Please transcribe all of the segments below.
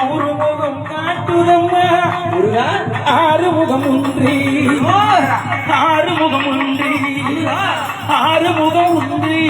ஊருமுகம் காட்டுதம்மா ஆறுமுகம் ஒன்றி ஆறுமுகம் ஒன்றி ஆறுமுகம் ஒன்றி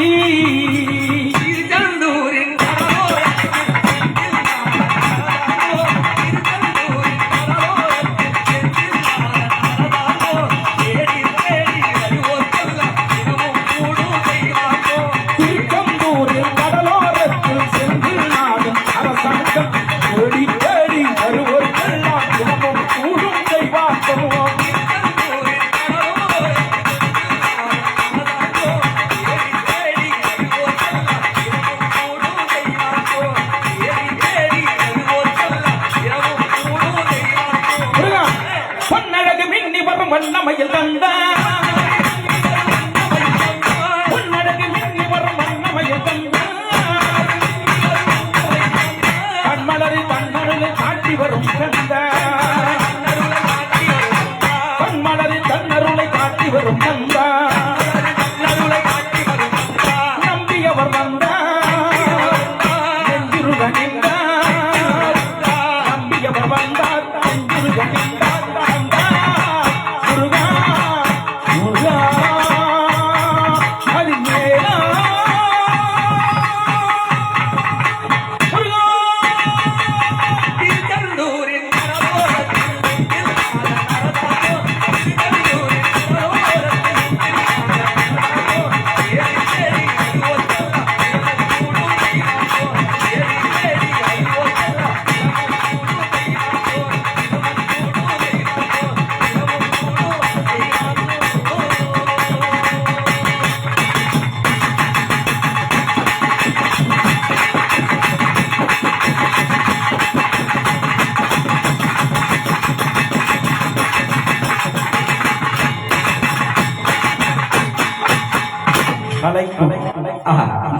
வண்ணமையில் தந்தா உன்னடகு மின்னி வரும் வண்ணமையில் தந்தா கண்மலரை தன்னருளை காட்டி வரும் தந்தா கண்மலரை தன்னருளை காட்டி வரும் தந்தா நம்பியவர் வந்தா நெஞ்சுருக நின்றார் நம்பியவர் வந்தார் நெஞ்சுருக நின்றார்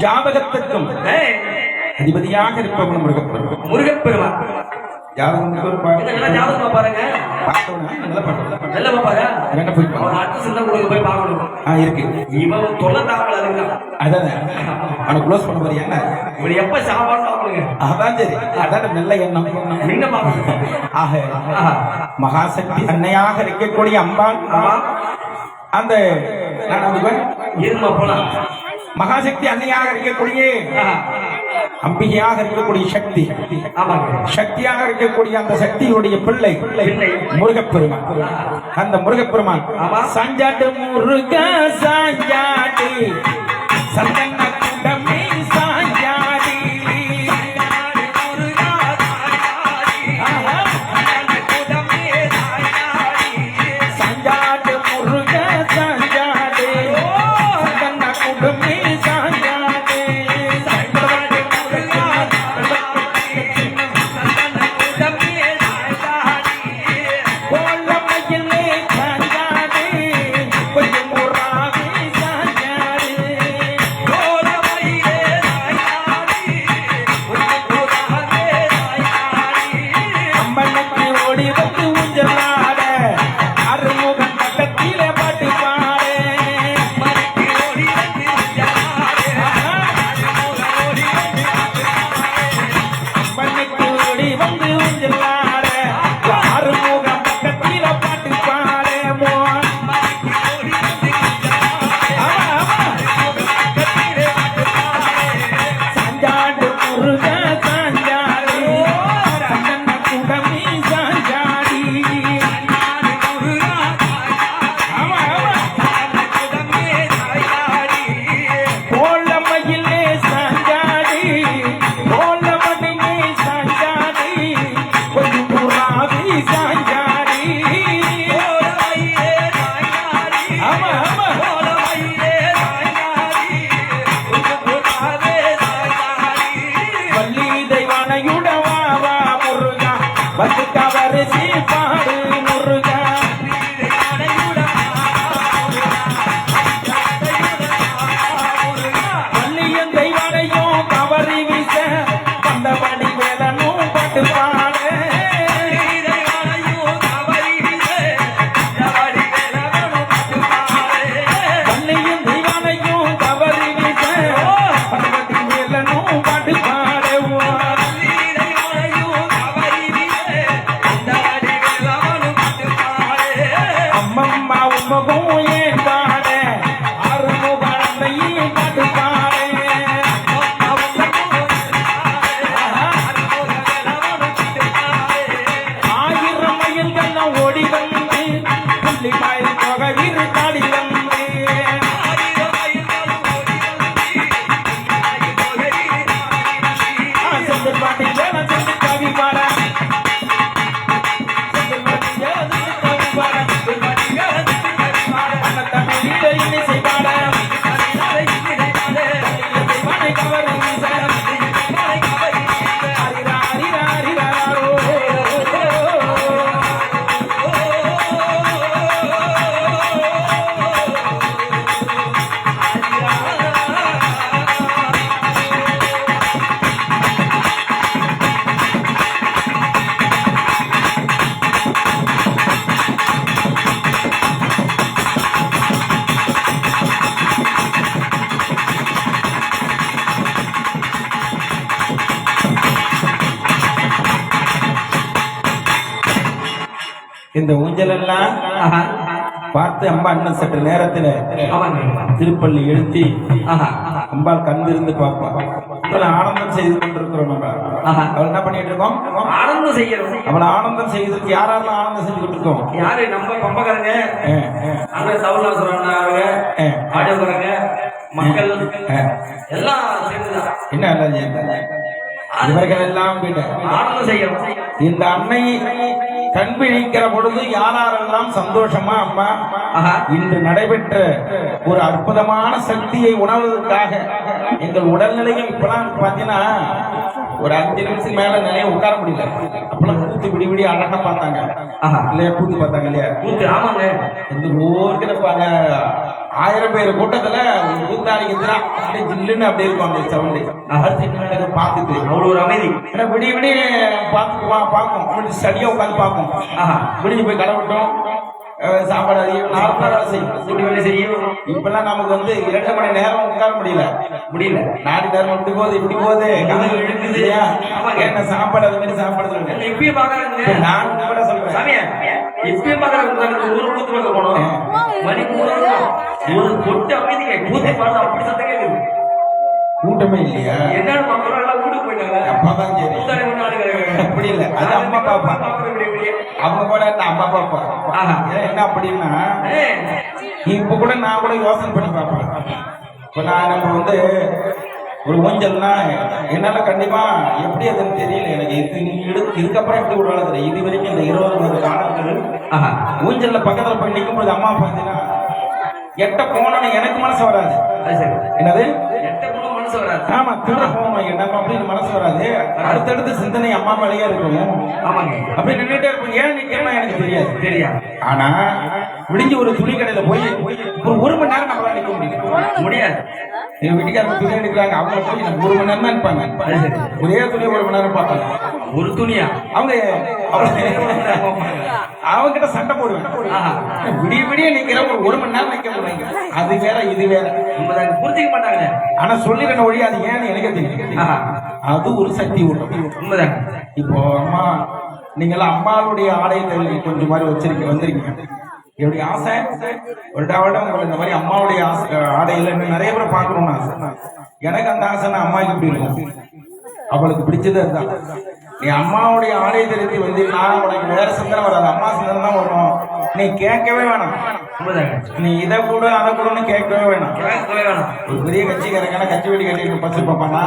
ஜாதகத்துக்கும் அதிபதியாக இருப்பவன் முருகப்பெருமான் பாருங்க மகாசக்தி அன்னையாக இருக்கக்கூடிய அம்பாள் அந்த மகாசக்தி அன்னையாக இருக்கக்கூடிய அம்பிகையாக இருக்கக்கூடிய சக்தி சக்தியாக இருக்கக்கூடிய அந்த சக்தியுடைய பிள்ளை முருகப்பெருமான் அந்த முருகப்பெருமான் சாஞ்சாட்டு முருக சாஞ்சாட்டி சந்தன குடமே சாஞ்சாடி சாஞ்சாட்டு முருக சாஞ்சாடி சந்தன குடமே இந்த ஊஞ்சல் எல்லாம் பார்த்து அம்மா இன்னும் சற்று நேரத்துல திருப்பள்ளி எழுத்தி அம்பாள் கண்டிருந்து பார்ப்போம். ஆனந்தம் செய்து கொண்டிருக்கிறோம். அவள் என்ன பண்ணிட்டு இருக்கோம்? ஆனந்தம் செய்யறோம். அவளை ஆனந்தம் செய்வதற்கு யாரெல்லாம் ஆனந்தம் செஞ்சு இருக்கோம்? யாரு? நம்ம பம்பக்காரங்க, அங்க சவுலாசுரங்க, ஆடவரங்க, மக்கள் எல்லாம் சேர்ந்துதான். என்ன இவர்கள் எல்லாம் ஆனந்தம் செய்யறோம். இந்த அன்னை கண் விழிக்கிற பொழுது யாரெல்லாம் சந்தோஷமா அம்மா இன்று நடைபெற்ற ஒரு அற்புதமான சக்தியை உணர்வதற்காக எங்கள் உடல்நிலையும் இப்பெல்லாம் பாத்தீங்கன்னா ஒரு 5 நிமிஷம் மேல நிலைய உட்கார முடியல. அப்பெல்லாம் கூத்து விடி விடி அழகா பார்த்தாங்க இல்லையா? கூத்து பார்த்தாங்க இல்லையா? கூத்து. ஆமாங்க. இந்த ஊருக்கு இருப்பாங்க 1000 பேர் கூட்டத்துல கூத்தாடிக்கிறா அப்படியே ஜில்லுன்னு அப்படியே இருக்கும் அந்த சவுண்டு. பார்த்துட்டு அவ்வளவு ஒரு அமைதி. ஏன்னா விடிய விடிய பார்க்கும் ஸ்டடியா உட்காந்து பார்க்கும். விடிஞ்சு போய் கடை விட்டோம், சாப்பாடு அதிகம் 4 வேலை செய்யும். இப்பெல்லாம் நமக்கு 2 மணி நேரம் உட்கார முடியல. நாடு நேரம் இப்படி போகுது கதவு இழுக்குது இல்லையா? என்ன சாப்பாடு அது மாதிரி சாப்பாடு இப்பயும் பாக்குறாங்க. நான் கூட சொல்றேன், இப்பயும் பாக்குறாங்க. ஒரு கூத்து பார்க்க போனோம், மணி ஒரு கொட்டு அமைதிங்க. கூத்தை பாடு அப்படி சத்தம் கேட்குது. கூட்டமே இல்லையா? என்னன்னு மக்கள் எல்லாம் வீட்டுக்கு போயிட்டாங்க. அப்பதான் சரி, அப்படி இல்லை. அது அம்மா பாப்பா, அவங்க கூட அம்மா பாப்பா. என்ன அப்படின்னா இப்ப கூட நான் கூட யோசனை பண்ணி பார்ப்பேன். இப்ப நம்ம ஒரு ஊஞ்சல்னா என்னால கண்டிப்பா எப்படி அதுன்னு தெரியல எனக்கு. இதுக்கப்புறம் எப்படி விடுவாங்க இது வரைக்கும் இந்த 20 காலங்கள் ஊஞ்சல்ல பக்கத்துல போய் நிற்கும் போது அம்மா பார்த்தீங்கன்னா எட்ட போனோன்னு எனக்கு மனசு வராது. என்னது மனசு வராது? ஆமா, தூர போகணும் என்ன அப்படின்னு மனசு வராது. அடுத்தடுத்து சிந்தனை அம்மா மேலேயே இருக்கும். ஆமாங்க, அப்படி நின்றுட்டே இருக்கும். ஏன் நிக்கிறேன்னா எனக்கு தெரியாது. ஆனா விடிஞ்சு ஒரு துணி கடையில போய் ஒரு 1 மணி நேரம் நம்மளால நிக்க முடியாது. எங்க வீட்டுக்காரங்க துணி எடுக்கிறாங்க, அவங்க போய் 1 மணி நேரம் தான் இருப்பாங்க. ஒரே துணி 1 மணி நேரம் பார்ப்பாங்க. ஒரு துணியா? அவங்க கிட்ட சண்டை போடுவேன். விடிய விடிய நிக்கிற ஒரு 1 மணி நேரம் நிக்க முடியுங்க. அது வேற இது வேற புரிஞ்சுக்க மாட்டாங்க. ஆனா சொல்லிடுற ஒழி அது ஏன்னு எனக்கு தெரியும். அது ஒரு சக்தி உண்மைதான். இப்போ அம்மா நீங்களாம் அம்மாவுடைய ஆலயத்தை கொஞ்சம் மாதிரி வந்திருக்கீங்க. என்னுடைய ஆசை ஒரு டாவடம் உங்களை இந்த மாதிரி அம்மாவுடைய ஆடையில நிறைய பேரை பார்க்கணும்னு ஆசை. எனக்கு அந்த ஆசைன்னா அம்மாவுக்கு இப்படி இருக்கும். அவளுக்கு பிடிச்சது அதுதான். நீ அம்மாவுடைய ஆடை தெரிஞ்சு வந்தீங்கன்னா உனக்கு வேற சிந்தனை வராது, அம்மா சிந்தனை தான் வரும். நீ கேட்கவே வேணாம். நீ இதை கூட அதை கூடன்னு கேட்கவே வேணாம். ஒரு பெரிய கட்சிக்காரங்க கட்சி வெடி கட்டி பச்சு பார்ப்பானா?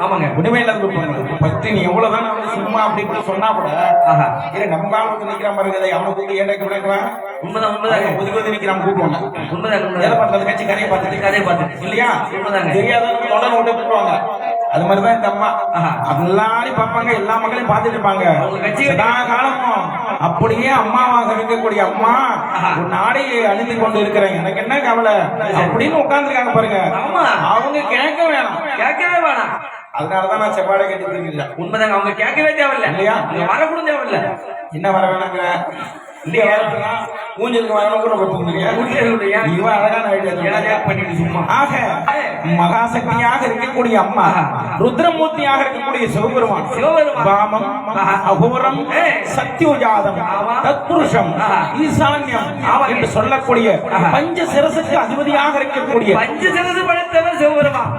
ஆமாங்க, உண்மை இல்லாத ஃபர்ஸ்ட் நீ எவ்வளவுதான் சும்மா அப்படி சொன்னா கூட நம்ம காலத்துல நிக்கிற மாதிரி இருக்குது. அவனை கூப்பிட்டு ஏன் விளையாடுவான்? உண்மைதான் ஒதுக்கி நிக்கிறான் கூப்பிடுவாங்க. உண்மைதான் பண்றது கட்சி கதையை பார்த்துட்டு இல்லையா? தெரியாதவங்க தொடர்ந்து ஓட்டு போடுவாங்க. அது மாதிரிதான் இந்த அம்மா எல்லாரும் பார்ப்பாங்க, எல்லா மக்களையும் பார்த்துட்டு இருப்பாங்க. காலமும் அப்படியே அம்மாவாக இருக்கக்கூடிய அம்மா ஒரு நாடையை அணிந்து கொண்டு இருக்கிறேன், எனக்கு என்ன கவலை அப்படின்னு உட்கார்ந்துருக்காங்க பாருங்க. அவங்க கேட்கவே வேணாம். அதனாலதான் நான் செவ்வாடை கேட்டு உண்மைதாங்க. அவங்க கேட்கவே தேவையில்லை இல்லையா? வரக்கூட தேவையில்லை. என்ன வர வேணாங்க ஊஞ்சலுக்கு வரணும் கூட மகாசக்தியாக இருக்கக்கூடிய அம்மா, ருத்ரமூர்த்தியாக இருக்கக்கூடிய சிவபெருமான், வாமம் அகோரம் சத்யோஜாதம் தத்புருஷம் ஈசான்யம் என்று சொல்லக்கூடிய பஞ்ச சிரசுக்கு அதிபதியாக இருக்கக்கூடிய பஞ்ச சிரசு படைத்தவர் சிவபெருமான்.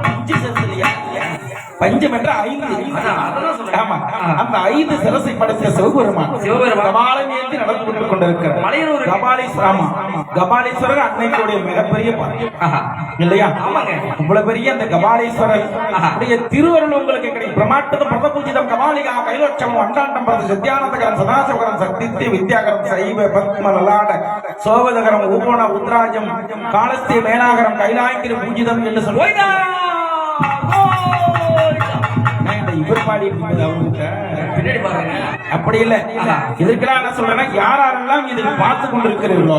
பஞ்சம் என்ற 5. ஆமா, அந்த 5 சிரசை படைத்த சிவபெருமான் கபாலம் ஏந்தி நடந்து கொண்டிருக்கிறார். கபாலீஸ்வரர் அன்னைக்குடைய மிகப்பெரிய இல்லையா? இவ்வளவு பெரிய அந்த கபாலீஸ்வரர் திருவருள் உங்களுக்கு கிடைக்கும். பிரமாட்டதம் பிரதபூஜிதம் கபாலிகா கைலட்சம் அண்டாண்டம் பிரத சத்யானந்தகரம் சதாசிவகரம் சக்தித்ய வித்யாகரம் சைவ பத்ம லலாட சோபதகரம் உபோன உத்ராஜம் காலஸ்திய மேனாகரம் கைலாங்கிரி பூஜிதம் என்று சொல்லுவாங்க. இவர் பாடி அப்படி இல்ல. இதுக்கெல்லாம் என்ன சொல்றேன்னா, யாரெல்லாம் இதுக்கு பார்த்து கொண்டிருக்கிறீர்களோ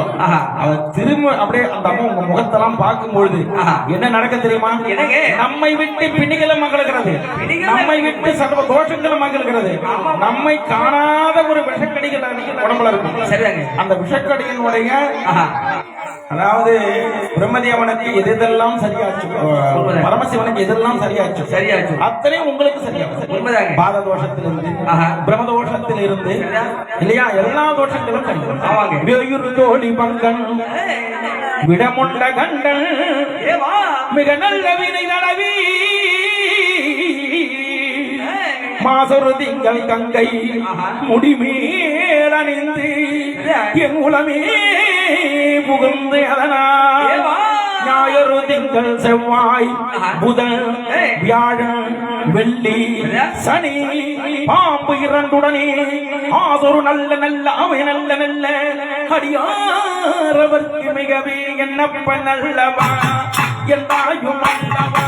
அவர் திரும்ப அப்படியே அந்த அம்மா உங்க முகத்தெல்லாம் பார்க்கும்பொழுது என்ன நடக்க தெரியுமா? நம்மை விட்டு பிணிகளும் மகளுகிறது, நம்மை விட்டு சர்வ தோஷங்களும் மகளுகிறது. நம்மை காணாத ஒரு விஷக்கடிகள் உடம்புல இருக்கும். அந்த விஷக்கடிகளுடைய அதாவது பிரம்மதேவனுக்கு எதெல்லாம் சரியாச்சு, பரமசிவனுக்கு எதெல்லாம் சரியாச்சு அத்தனை உங்களுக்கு சரியாச்சு. பாத தோஷத்திலிருந்து பிரம்மதோஷத்தில் இருந்து இல்லையா எல்லா தோஷங்களும் தோழி பங்கன் விடமுண்ட கண்டன் மிக நல்ல வினை நடவி மாசொரு திங்கள் கங்கை முடிமேல் அணிந்து என் உளமே புகுந்து அதனால் ஞாயிறு திங்கள் செவ்வாய் புதன் வியாழன் வெள்ளி சனி பாம்பு இரண்டுடனே ஆதொரு நல்ல நல்ல அவை நல்ல நல்ல அடியாரவர்க்கு மிகவே என்னப்ப நல்லவா எல்லாயும் அல்லவா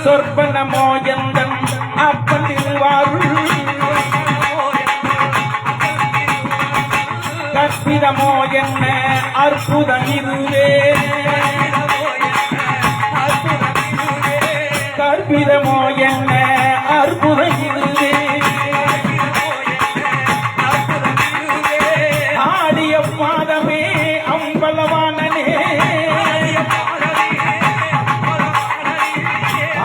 சொற்பனமோ எந்தன் அப்பன் திருவாருள் கற்பிதமோ என்ன அற்புதம் இதுவே கற்பிதமோ என்ன அற்புதம் இதுவே ஆடிய பாதமே அம்பலவானனே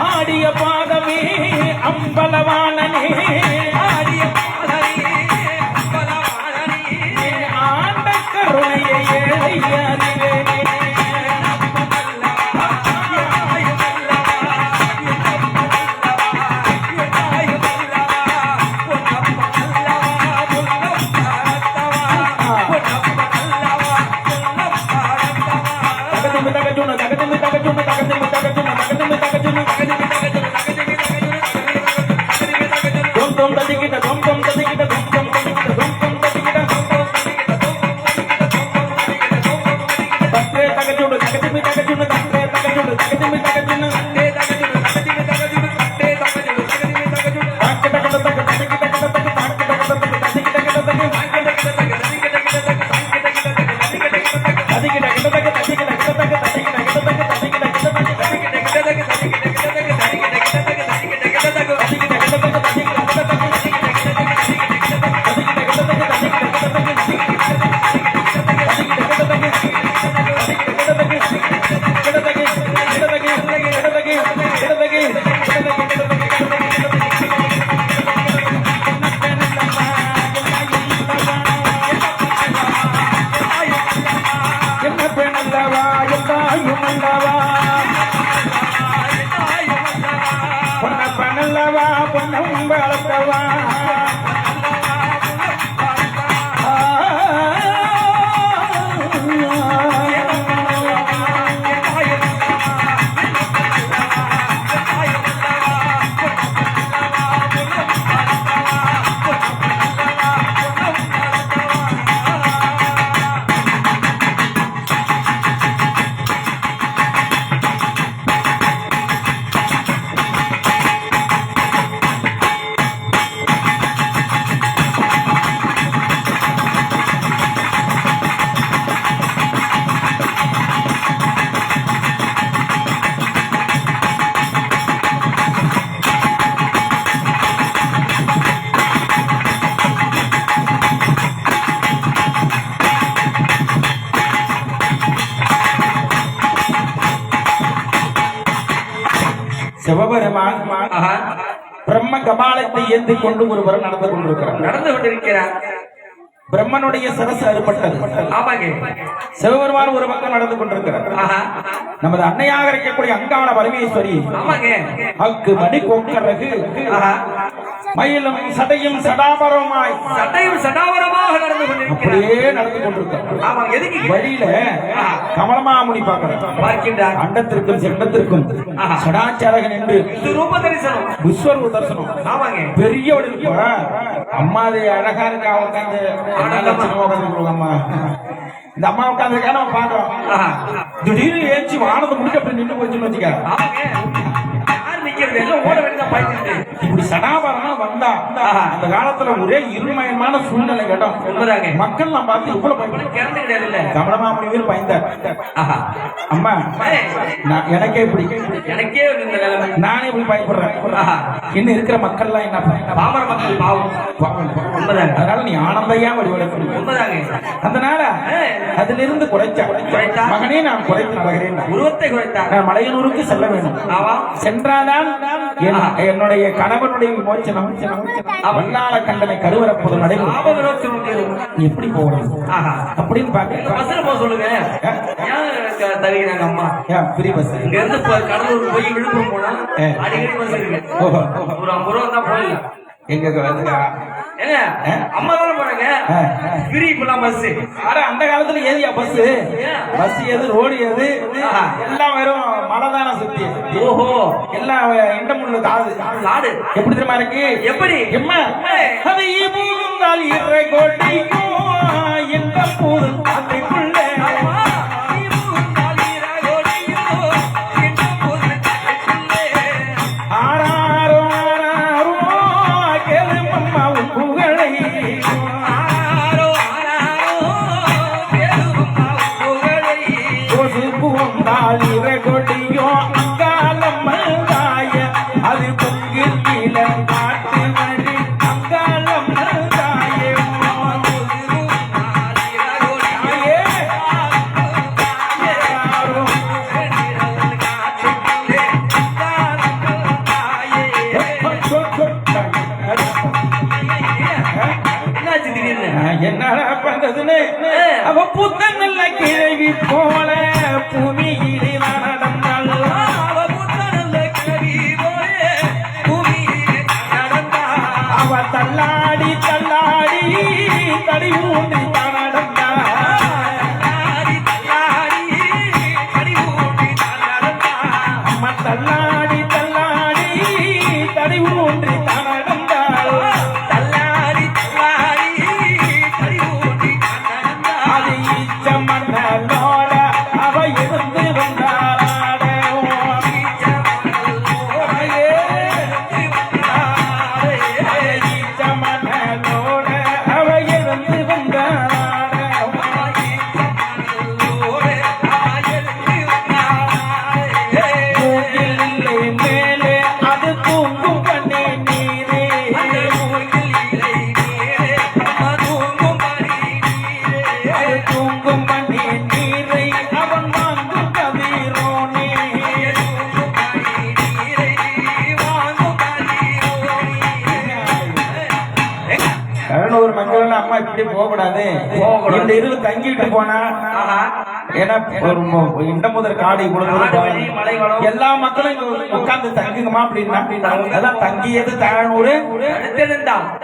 ஆடிய பாதமே அம்பலவானனே ஆண்ட கருணையை ஏழையாதிலே சிவபெருமான் பிரம்ம கபாலத்தை ஏந்தி கொண்டு ஒருவர் நடந்து கொண்டிருக்கிறார். பிரம்மனுடைய சிரசு அறுபட்டது. சிவபெருமான் ஒரு பக்கம் நடந்து கொண்டிருக்கிறார். நமது அன்னையாக இருக்கக்கூடிய அங்காள பரமேஸ்வரி அக்கு மணி கொக்கரகு மயிலும் சடையும் சடாபரமாய் மெதுவாக நடந்து கொண்டிருக்கிறார். அப்படியே நடந்து கொண்டிருக்கார். ஆமா, எதுக்கு வழியில கமலமாமுனி பார்க்கின்றார். அண்டத்திற்கும் செண்டத்திற்கும் சடாச்சாரகன் என்று ரூப தரிசனம், விஸ்வரூப தரிசனம். ஆமாங்க, பெரிய அம்மாது அழகா இருக்கா உட்காந்து அம்மா. இந்த அம்மா உட்காந்துருக்கா நம்ம பாக்குறோம். திடீர்னு ஏஞ்சி வானத்தை முடிக்க அப்படி நின்று போச்சுன்னு வச்சுக்க. ஓட வேண்டியதான் பாய்ச்சிட்டு இப்படி சடாபரமா வந்தா அந்த காலத்துல ஒரே இருமயமான சூழ்நிலை இடம். உண்மைதாங்க. மக்கள் நான் பார்த்து இவ்வளவு பயப்பட கிறந்து கிடையாது இல்ல. கமலமாமுனி வீர் பயந்தார். அம்மா எனக்கே இப்படி எனக்கே இந்த நிலைமை. நானே இப்படி பயப்படுறேன். இன்னும் இருக்கிற மக்கள் எல்லாம் என்ன பாமர மக்கள் பாவம். உண்மைதாங்க. அதனால நீ ஆனந்தையா வழிபட. உண்மைதாங்க. அதனால அதிலிருந்து குறைச்சா மகனே நான் குறைத்து நடக்கிறேன். உருவத்தை குறைத்தார். நான் மலையனூருக்கு செல்ல வேண்டும். சென்றாதான் என்னுடைய கணவனுடைய விமோச்சனம் வல்லாள கண்டனை கருவரப்போது நடைபெறும். எப்படி போகணும் அப்படின்னு பாக்க சொல்லுங்க. தருகிறாங்க அம்மா ஃப்ரீ பஸ். இங்க இருந்து கடலூர் போய் விழுப்புரம் போனா அடிக்கடி பஸ் இருக்கு. ஒரு 50 ரூபா தான் போயிடலாம். எங்க ஏங்க அம்மா தானே போறாங்க. ஃப்ரீ இப்பெல்லாம் பஸ். ஆனா அந்த காலத்துல ஏதியா பஸ்? பஸ் எது, ரோடு எது, எல்லாம் வெறும் மலை தானே சுத்தி. ஓஹோ, எல்லாம் இண்டமுள்ள காடு. காடு எப்படி தெரியுமா இருக்கு? எப்படி எம்மா அதை பூந்தால் இறை கோட்டைக்கும் எந்த பூது காட்டைக்குள்ள ஆறாரோ ஆறாரோ கேளு அம்மாவும் புகழை. கொசு பூந்தால் இறை கொடியோ அங்காலம் மல்தாய அது பொங்கில் கீழ காட்டு மணி அங்காலம் மல்தாய. என்னடா பண்றதுன்னு அவ புத்தன் நல்ல கிழவி போல பூமியிலே நடந்தாள். அவ தள்ளாடி தள்ளாடி தடி ஊன்றி நடந்தாள். அம்மா தள்ளாடி தள்ளாடி தடி ஊன்றி நடந்தாள். அது ஈச்ச மண்ணலோட அவ இருந்து வந்தாள். ஈச்ச மண்ணலோட அவ இருந்து வந்தாள். மூங்கிலே மேலே அது தூங்கும் பண்ணி நீரே. தூங்கும் பண்ணி நீரை அவன் வாங்கும் கதிரோனே. கடலூர் மக்கள் அம்மா இப்படி போகக்கூடாது. இந்த இருள் தங்கிட்டு போனா ஏன்னா ஒரு இண்டமுதல் காடு இவ்வளவு எல்லா மக்களும் இங்க உட்கார்ந்து தங்குங்கம்மா அப்படின்னா அதான் தங்கியது தாழனூர்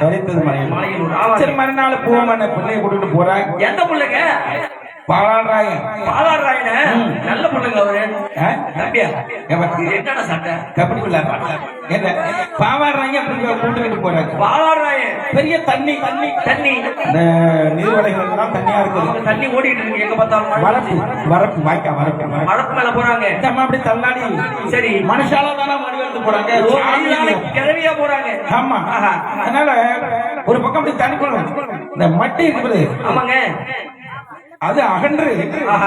தரித்தது மலையனூர். சரி மறுநாள் போவாம பிள்ளைய கூட்டிட்டு போறாங்க. எந்த பிள்ளைங்க? பாலாராயன். நல்ல பிள்ளைங்க அவரு. தம்பியா என்னடா சட்டை கபடி என்ன பாவாடுறாங்க அப்படி கூட்டுக்கிட்டு போறாங்க. பாலாராயன் பெரிய தண்ணி தண்ணி தண்ணி நீர்வடைகள் எல்லாம் தண்ணியா இருக்குது. தண்ணி ஓடிட்டு இருக்கு எங்க பார்த்தாலும். வரப்பு வரப்பு வாய்க்கா வரப்பு வரப்பு மேல போறாங்க. நம்ம அப்படி தள்ளாடி சரி மனுஷால தானே வடிவெடுத்து போறாங்க. கிழவியா போறாங்க. ஆமா அதனால ஒரு பக்கம் அப்படி தண்ணி போடுறாங்க. இந்த மட்டி இருக்குது. ஆமாங்க அது அகன்று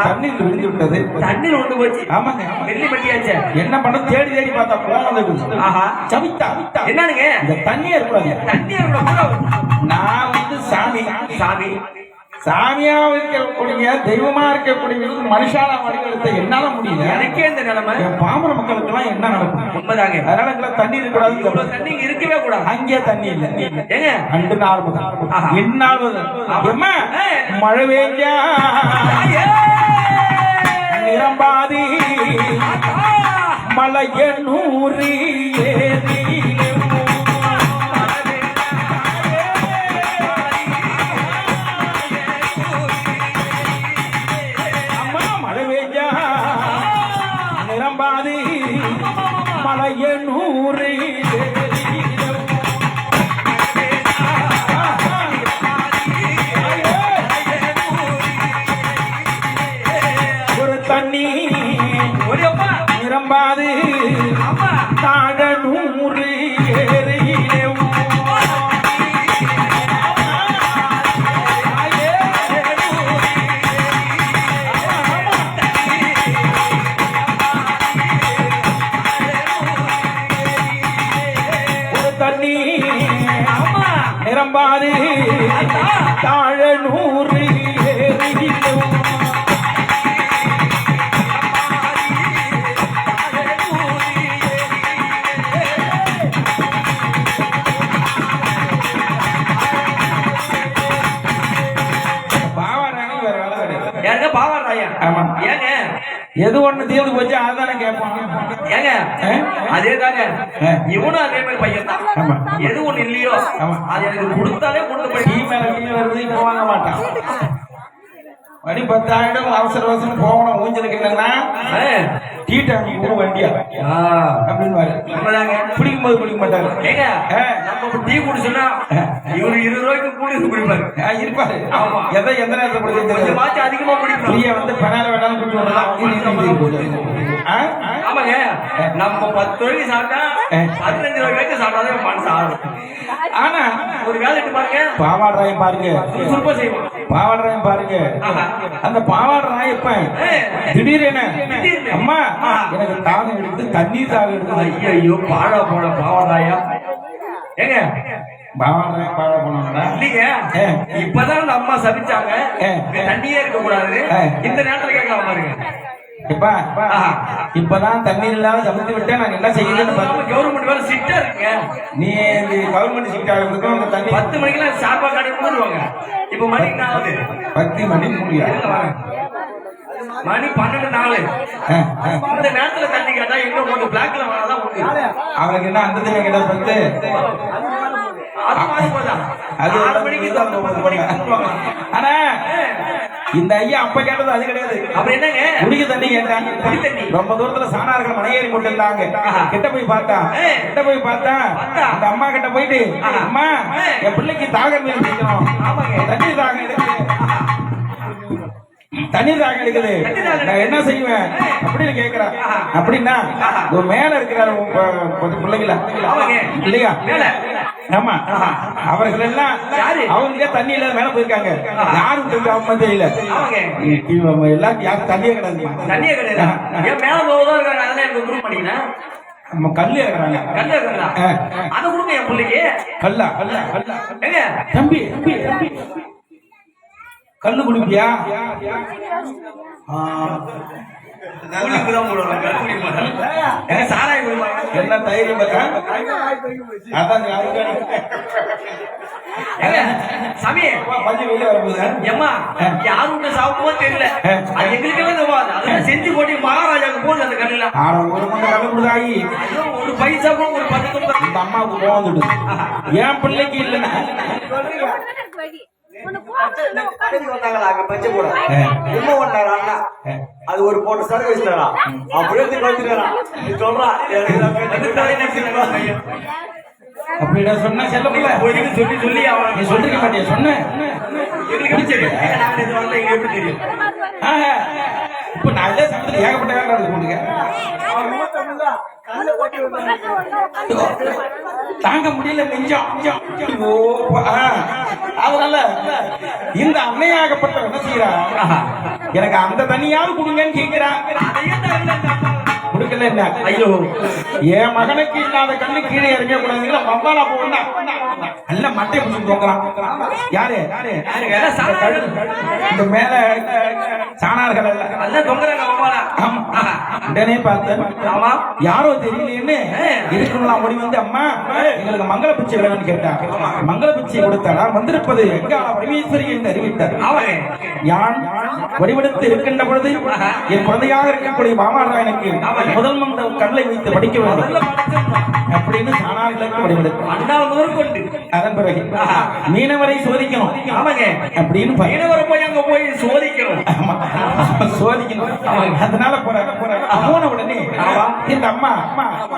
தண்ணீர் விழுந்து விட்டது. தண்ணீர் ஒன்று போச்சு. ஆமாங்க வெள்ளி மட்டியாச்சு. என்ன பண்ண தேடி தேடி பார்த்தா போனது. சவித்தா என்னங்க இந்த தண்ணியே இருக்கூடாது. தண்ணீர் நான் வந்து சாமி சாமி சாமியா இருக்கக்கூடிய தெய்வமா இருக்கக்கூடிய மனுஷால வடிவெடுத்த என்னால முடியல. எனக்கே இந்த நிலைமை. பாமர மக்களுக்கு எல்லாம் என்ன நடக்கும்? உண்மைதாங்க. அதனால எங்களுக்கு தண்ணி இருக்கக்கூடாது. இவ்வளவு தண்ணி இருக்கவே கூடாது. அங்கே தண்ணி இல்ல. ஏங்க 2 நாள் என்னாவது மழை பெஞ்சா நிரம்பாதி மலைய நூறி ஏறி மலையனூர் ஒரு தண்ணி நிரம்பாது தாழனூர் ஏரியிலே நிரம்பாது தாழனூர் பாவாராணி வேற வேலை கிடையாது. ஏங்க பாவாராயா? ஆமா. ஏங்க எது ஒண்ணு தீர்ந்து போச்சு அதானே கேட்பாங்க. ஏங்க அதேதாங்க இவனும் அதே மாதிரி பையன் தான். ஆமா. எது ஒண்ணு இல்லையோ ஆமா. அது எனக்கு கொடுத்தாலே கொண்டு போய் டீ மேல டீ வருது இப்ப வாங்க மாட்டான். மணி 10,000 அவசர அவசரம் போகணும் ஊஞ்சலுக்கு என்னன்னா டீ டைம் வண்டியா அப்படின்னு குடிக்கும்போது குடிக்க மாட்டாரு. ஏங்க நம்ம டீ குடிச்சோம்னா இவரு 20 ரூபாய்க்கு கூடி குடிப்பாரு இருப்பாரு. எதை எந்த நேரத்தில் குடிக்க கொஞ்சம் மாச்சு அதிகமா குடிப்பாரு. டீயை வந்து பெனால வேணாலும் குடிச்சு விடலாம். ஆமாங்க நம்ம 10 ரூபாய்க்கு சாப்பிட்டா 15 ரூபாய் வரைக்கும் சாப்பிட்டாதான் மனசு ஆகும். ஆனா ஒரு வேலை பாருங்க பாவாடுறாயம் பாருங்க சுருப்பா செய்வோம். பாவாடுறாயம் பாருங்க அந்த பாவாடுறாயம் இப்ப திடீரென அம்மா எனக்கு தாகம் எடுத்து தண்ணீர் தாகம் எடுத்து ஐயோ பாடா போன பாவாடாயா ஏங்க பாவாடுறாயம் பாட போனாங்களா இல்லைங்க இப்பதான் அந்த அம்மா சபிச்சாங்க தண்ணியே இருக்க கூடாது இந்த நேரத்துல கேட்கலாம் பாருங்க. இப்பதான் தண்ணீர் இல்லாம சமைத்து விட்டேன் நாங்க என்ன செய்யணும். கவர்மெண்ட் வேலை சிட்டா இருக்குங்க. நீ கவர்மெண்ட் சீட் ஆகிறதுக்கும் அந்த தண்ணி 10 மணிக்கெல்லாம் சாப்பா கடை மூடுவாங்க. இப்ப மணி 4 10 மணி மூடியா மணி 12:04 இந்த நேரத்துல தண்ணி கேட்டா எங்க போட்டு பிளாக்ல வேணாதான் அவனுக்கு என்ன அந்த தண்ணி கேட்டா வந்து அது 6 மணிக்கு ஆனா இந்த ஐயா அப்ப கேட்டது அது கிடையாது. அப்ப என்னங்க குடிக்க தண்ணி கேட்டாங்க. குடி தண்ணி ரொம்ப தூரத்துல சாணார்கள் மலையேறி கொண்டு இருந்தாங்க. கிட்ட போய் பார்த்தா அந்த அம்மா கிட்ட போயிட்டு அம்மா என் பிள்ளைக்கு தாகம் எடுக்கணும் தண்ணி தாகம் எடுக்குது தண்ணீர் தாகம் எடுக்குது நான் என்ன செய்வேன் அப்படின்னு கேக்குறேன். அப்படின்னா மேல இருக்கிற பிள்ளைங்களா இல்லையா? ஆமா அவர்கள் எல்லாம் அவங்க தண்ணி இல்லாத மேல போயிருக்காங்க. யாரும் அவங்க தெரியல எல்லாம் யாரும் தண்ணியே கிடையாது. தண்ணியே கிடையாது. மேல போவதா இருக்காங்க. அதெல்லாம் எனக்கு குரூப் பண்ணிக்கிறேன். நம்ம கல்லு இருக்கிறாங்க. கல்லு இருக்கிறா அதை கொடுங்க என் பிள்ளைக்கு. கல்லா கல்லா கல்லா எங்க தம்பி தம்பி தம்பி கல்லு குடிப்பியா? சாராய என்ன தைரியம் சாமி வெளியே வரும்போது ஏமா யாரும் சாப்பிடுமோ தெரியல. அது எங்களுக்கெல்லாம் அதெல்லாம் செஞ்சு போட்டு மகாராஜாவுக்கு போகுது அந்த கல்லுல கண்டுபிடிதாயி ஒரு பைசா ஒரு 10 இந்த அம்மாவுக்கு போகுது. என் பிள்ளைக்கு இல்லைன்னா அது ஒரு போட்ட சரக்கு வச்சுட்டாரா அப்படியே அப்படின்னா சொன்ன செல்ல சொல்லி சொல்லி நீ சொல்லிருக்க மாட்டியா சொன்ன எப்படி தெரியும்? இப்ப நான் இதே சமயத்துல ஏகப்பட்ட வேலை போட்டுங்க தாங்க முடியல நெஞ்சம். அதனால இந்த அன்னையாகப்பட்ட என்ன செய்யறா எனக்கு அந்த தண்ணியாவது கொடுங்கன்னு கேட்கிறான். கொடுக்கல என்ன ஐயோ என் மகனுக்கு இல்லாத கண்ணு கீழே இறங்க கூடாதுங்களா பம்பாலா போனா நல்ல மட்டை பிடிச்சு தோங்குறான். யாரு இந்த மேல சாணார்கள் உடனே பார்த்தேன் யாரோ தெரியலேன்னு இருக்கணும் ஓடி வந்து அம்மா எங்களுக்கு மங்கள பிச்சை வேணும்னு கேட்டாங்க. மங்கள பிச்சை கொடுத்தாரா வந்திருப்பது பரமேஸ்வரி என்று அறிவித்தார். யான் வடிவெடுத்து இருக்கின்ற பொழுது என் குழந்தையாக இருக்கக்கூடிய மாமாராயனுக்கு முதல் மந்த கல்லை வைத்து படிக்க வேண்டும். அப்படி அப்படின்னு சாணார்களுக்கு வடிவெடுக்கும். அண்ணால் முதற்கொண்டு அதன் பிறகு மீனவரை சோதிக்கணும். ஆமாங்க அப்படின்னு மீனவரை போய் அங்க போய் சோதிக்கணும். சோதிக்கணும். அதனால போற போன உடனே இந்த அம்மா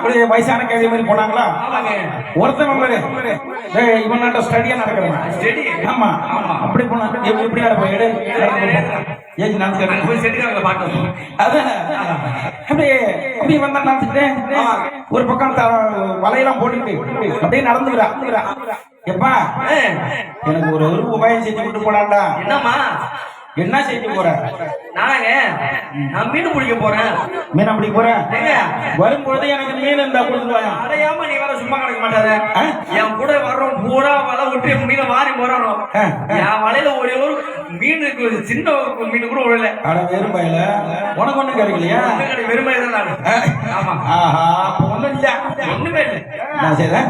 ஒரு வயசான கேள்வி மாதிரி போனாங்களா. ஆமாங்க ஒருத்தன் இவன் நாட்ட ஸ்டடியா நடக்கிறவன். ஸ்டடி ஆமா அப்படி போனா எப்படி நடப்போம் ஏஜ் நான் போய் செடிக்காரங்களை பார்க்கணும். அதான் அப்படியே அப்படியே வந்தா நடந்துட்டேன். ஒரு பக்கம் வலையெல்லாம் போட்டுட்டு அப்படியே நடந்துக்கிறா. எப்பா எனக்கு ஒரு உபாயம் செஞ்சு விட்டு போனாண்டா. என்னம்மா என்ன செஞ்சு போற? நானாங்க நான் மீன் பிடிக்க போறேன். மீன் பிடிக்க போறேன். வரும்பொழுது எனக்கு மீன் இருந்தா கொடுத்துருவாங்க. அடையாம நீ வேற சும்மா கிடைக்க மாட்டாரு. என் கூட வர்றோம் பூரா வலை விட்டு மீனை வாரி போறோம். என் வலையில ஒரே ஒரு மீன் இருக்கு, சின்ன மீன் கூட விடல. அட வெறுமையில உனக்கு ஒண்ணு கிடைக்கலையா? வெறுமையில தான். ஆமா ஆஹா ஒண்ணும் இல்ல, ஒண்ணுமே இல்லை. நான் செய்றேன்.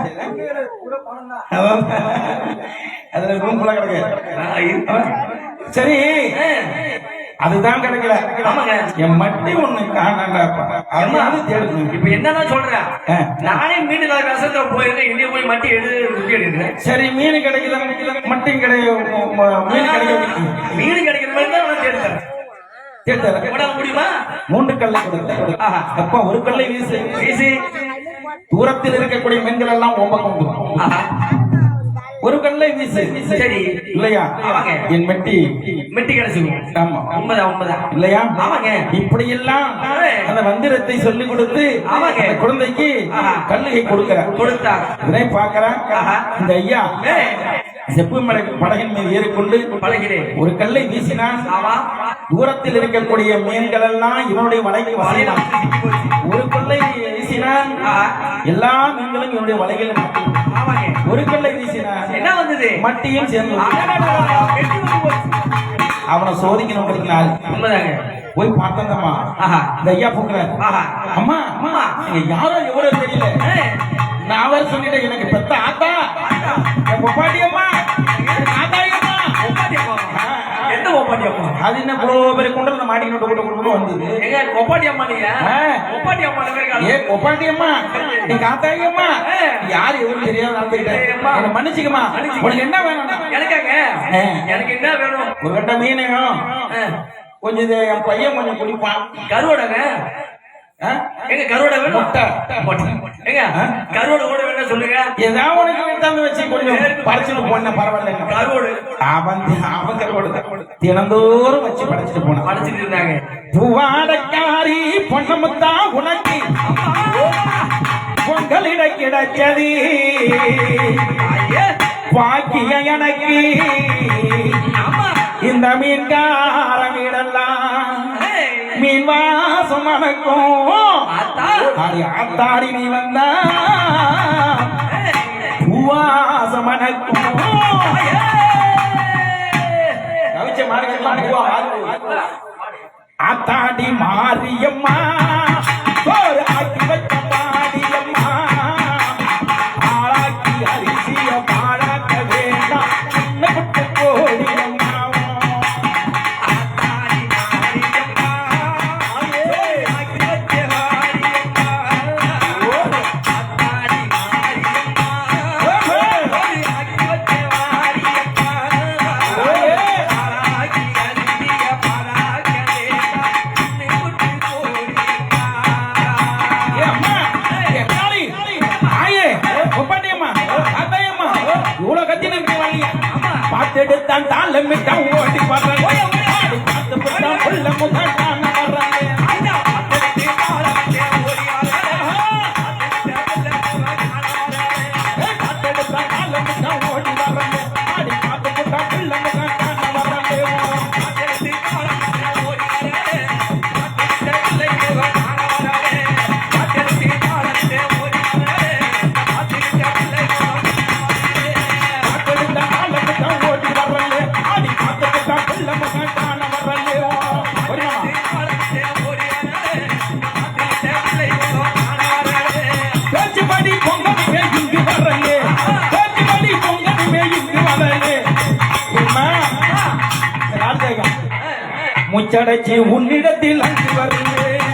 அதுல ரூம் கிடக்கு. சரி அதுதான் கிடைக்கல. என் மட்டி ஒண்ணு காணாண்டாப்பா. அதாவது தேடுங்க. இப்ப என்னன்னா சொல்றேன், நானே மீன் கசத்துல போயிருக்கேன். இந்திய போய் மட்டி எடுக்கிறேன். சரி மீன் கிடைக்குது, மட்டையும் கிடைக்கும். மீன் கிடைக்கிற மாதிரி தான் நான் தேடுறேன். முடியுமா? 3 கல்லை கொடுத்த அப்பா ஒரு கல்லை வீசு. தூரத்தில் இருக்கக்கூடிய மீன்கள் எல்லாம் ஓம்ப கொண்டு ஒரு கல்லை வீசு. சரி இல்லையா? என் மெட்டி கிடைச்சிடும். ஆமா உண்மைதான் இல்லையா? ஆமாங்க. இப்படி எல்லாம் அந்த மந்திரத்தை சொல்லி கொடுத்து குழந்தைக்கு கல்லுகை கொடுத்தார். இதனை பார்க்கிறேன் இந்த ஐயா செப்பு மலை படகின் மீது ஏறிக்கொண்டு ஒரு கல்லை வீசினான். தூரத்தில் இருக்கக்கூடிய மீன்கள் எல்லாம் இவனுடைய வலைக்கு வசையினான். ஒரு கல்லை வீசினான், எல்லா மீன்களும் இவனுடைய வலைகள். ஒரு கல்லை வீசினான், என்ன வந்தது? மட்டியும் சேர்ந்து. அவனை சோதிக்கணும். போய் பார்த்தந்தம்மா இந்த ஐயா போக்குறாரு. அம்மா அம்மா நீங்க யாரோ எவ்வளவு தெரியல. நான் அவர் சொல்லிட்டேன், எனக்கு பெத்த ஆத்தா பொப்பாட்டி அம்மா ஆத்தாயம்மா. எந்த பொப்பாட்டி அம்மா? அது என்ன பெரிய குண்டல மாட்டிக்கிட்டு கொண்டு வந்தது. பொப்பாட்டி அம்மா நீங்க பொப்பாட்டி அம்மா ஏ பொப்பாட்டி அம்மா நீங்க ஆத்தாயம்மா யாரு எவ்வளவு தெரியாம நடந்துக்கிட்டேன். மன்னிச்சுக்கம்மா. உனக்கு என்ன வேணும்? எனக்கு என்ன வேணும்? ஒரு கட்ட மீனையும் கொஞ்சம் என் பையன் கொஞ்சம் குடிப்பான். கருவோடங்க எங்க கருவோட வேணும். எங்க கருவோட கூட வேணும் சொல்லுங்க. ஏதாவது உனக்கு தந்து வச்சு கொஞ்சம் பறிச்சுட்டு போன பரவாயில்ல. கருவோடு அவன் கருவோடு தினந்தோறும் வச்சு படைச்சிட்டு போன படைச்சிட்டு இருந்தாங்க. பூவாடக்காரி பொன்னமுத்தா உனக்கு பொங்கலிட கிடைச்சது பாக்கிய எனக்கு. இந்த மீன்கார மீனெல்லாம் மீன் வாசம் மணக்கும். ஆத்தாடி நீ வந்தா பூவாசம் மணக்கும். ஆத்தாடி மாரியம்மா ஒரு ஆக்கி வச்ச பாடியம்மா ஆளாக்கி அரிசிய பாழாக்க வேண்டாம் சின்ன குட்டு கோடியம்மா. எடுத்தான் தாளமிட்டான் ஓடி வர்றேன். பார்த்து போட்டான் உள்ள முகட்டான வர்றேன். எடுத்தான் தாளமிட்டான் ஓடி வர்றேன். ஆடி பார்த்து போட்டான் உள்ள முகட்டான வர்றேன். முச்சடைச்சி உன்னிடத்தில் அங்கு வருகிறேன்.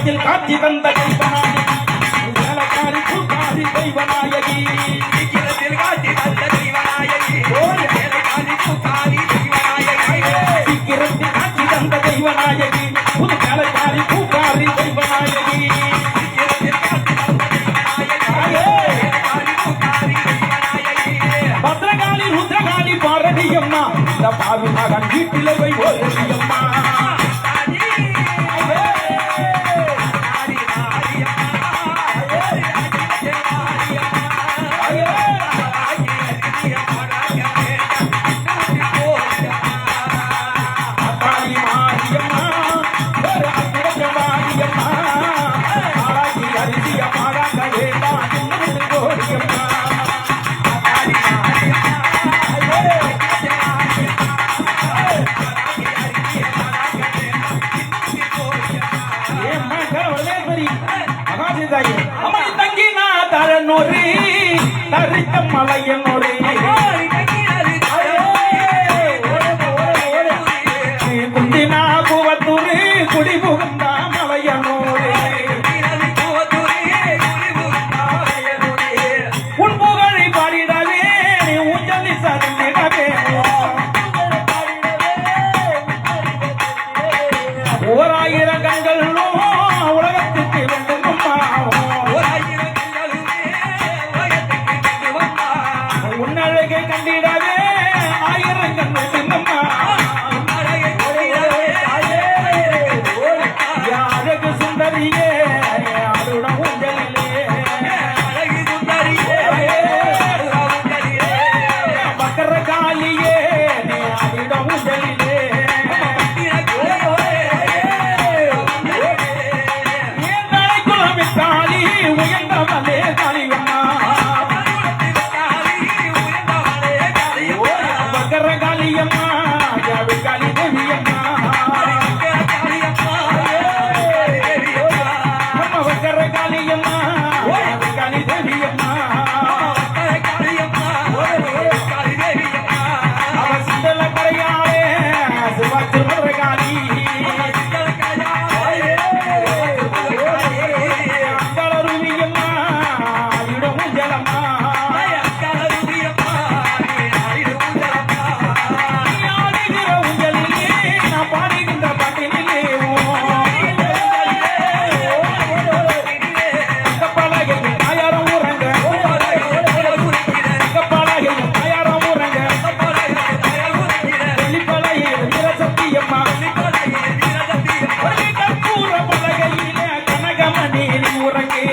சீக்கிரத்தில் காட்சி தந்த தெய்வநாயகி வேலைக்காரி பூக்காரி தெய்வநாயகி சீக்கிரத்தில் காட்சி தந்த தெய்வநாயகி வேலைக்காரி பூக்காரி தெய்வநாயகி சீக்கிரத்தில் காட்சி தந்த தெய்வநாயகி புது வேலைக்காரி பூக்காரி தெய்வநாயகி சீக்கிரத்தில் காட்சி தந்த தெய்வநாயகி வேலைக்காரி பூக்காரி தெய்வநாயகி பத்ரகாளி ருத்ரகாளி பாரதி அம்மா இந்த பாவி மகன் வீட்டிலே போய் ஓரடி அம்மா அம்மா தங்கி நான் தரனொரு தரித்த மலையனொரு குந்தினா குவத்தூரு குடி புகுந்தா மலையனோடு உன் புகழை பாடிடவே நீ ஊஞ்சலி சந்திடவே ஓராயிரம் கண்களும் உலகத்துக்கு வேண்டுமா உன்னழகை கண்டிடவே ஆயிரம் கண் வேண்டுமா அழகு சுந்தரியே அருட ஊஞ்சலிலே பக்கர காலியே அருட ஊஞ்சலிலே குலமிட்டாளி உயர்ந்தவளே காளியம்மா பக்கர காளியம்மா ஜாவி காளி தேவியம்மா பக்கர காளியம்மா காளி தேவியம்மா அவ சிந்தல கரையாளே சிவாச்சி மதுரகாளி அங்களருவியம்மா இடமும் ஜலம்மா ஆடுகிற ஊஞ்சலிலே நான் பாடுகின்ற பாட்டினிலே பழகையும் தாயாரம் ஊரங்க பழகையும் தாயாரம் ஊரங்க வெள்ளிப்பழையில் வீரசக்தியம்மா கற்பூர பலகையில கனகமணி ஊரங்கே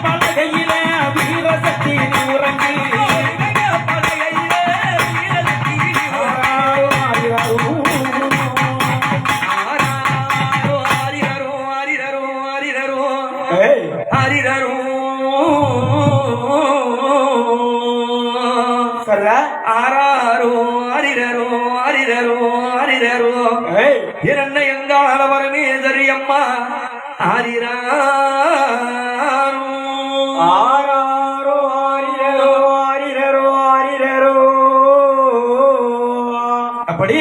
பலகையில வீரசக்தி ஊரங்கே இரண்ட எங்கால வரமே சரியம்மா ஆரிராரோ ஆராரோ ஆரிரரோ ஆரிரரோ ஆரிரரோ அப்படி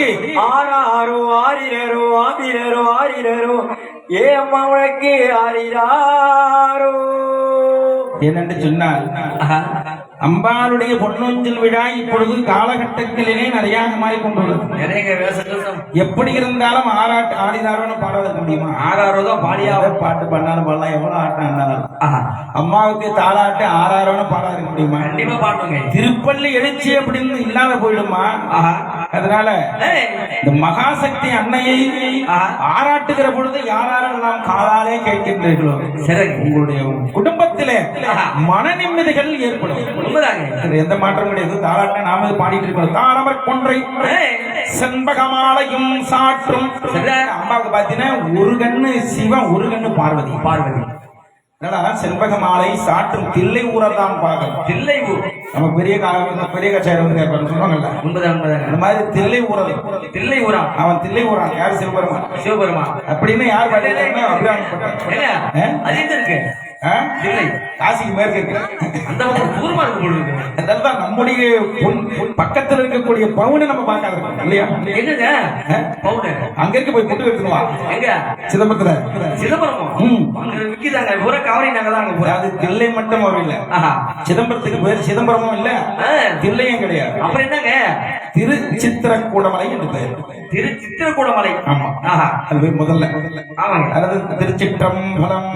ஆராரோ ஆரிரரோ ஆரிரரோ ஆரிரரோ ஏ அம்மா உனக்கு ஆரிராரோ என்னென்று சொன்னால் அம்பாளுடைய பொன்னொஞ்சல் விழா இப்பொழுது காலகட்டங்களிலே நிறைய மாறிக்கொண்டுள்ளது. நிறைய வேஷம் எப்படி இருந்தாலும் ஆடினாரோன்னு பாடாத முடியுமா? ஆறாரோ தான் பாடியாத பாட்டு பண்ணாலும் பாடலாம், எவ்வளவு ஆட்டம். அம்மாவுக்கு தாளாட்டு ஆறாரோன்னு பாடாத முடியுமா? கண்டிப்பா பாடுவாங்க. திருப்பள்ளி எழுச்சி அப்படின்னு இல்லாத போயிடுமா? அதனால இந்த மகாசக்தி அன்னையை ஆராட்டுகிற பொழுது யாரெல்லாம் காலாலே கேட்கின்றீர்களோ சரி, உங்களுடைய குடும்பத்திலே மன நிம்மதிகள் ஏற்படும். எந்த மாற்றம் கிடையாது. தாராட்ட நாம பாடிட்டு இருக்கோம். தாரமர் கொன்றை செண்பகமாலையும் சாற்றும். அம்மாவுக்கு பாத்தீங்கன்னா ஒரு கண்ணு சிவன், ஒரு கண்ணு பார்வதி. செண்பக மாலை சாற்றும் தில்லை ஊரதான் பார்க்கணும். தில்லை ஊர் நம்ம பெரிய கட்சியார் வந்து சொல்லுவாங்கல்ல, அந்த மாதிரி தில்லை ஊரது. தில்லை ஊரா அவன் தில்லை ஊரா யாரு? சிவபெருமான். அப்படின்னு யார் பாத்தீங்கன்னா அபிராமி. ஆ? தில்லை காசிக்கு மேற்கு இருக்கு. அந்த பக்கம் தூரமா இருக்கு போல இருக்கு. அதெல்லாம் நம்முடைய பக்கத்துல இருக்கக்கூடிய பவுனை நம்ம பார்க்காத இருக்கோம் இல்லையா? எங்கங்க பவுடர் அங்க இருக்க போய் கொண்டு வைக்கணுமா? எங்க சிதம்பரத்துல. சிதம்பரம் அங்க விக்கிதாங்க பூரா கவரி நாங்க தான் அங்க போறோம். அது தில்லை மட்டும் வரும் இல்ல. சிதம்பரத்துக்கு பேர் சிதம்பரமும் இல்ல, தில்லையும் கிடையாது. அப்புறம் என்னங்க திருச்சித்திரக்கூடமலை என்று பெயர். திருச்சித்திரக்கூடமலை. ஆமா, அது பேர் முதல்ல. ஆமாங்க. அதாவது திருச்சிற்றம்பலம்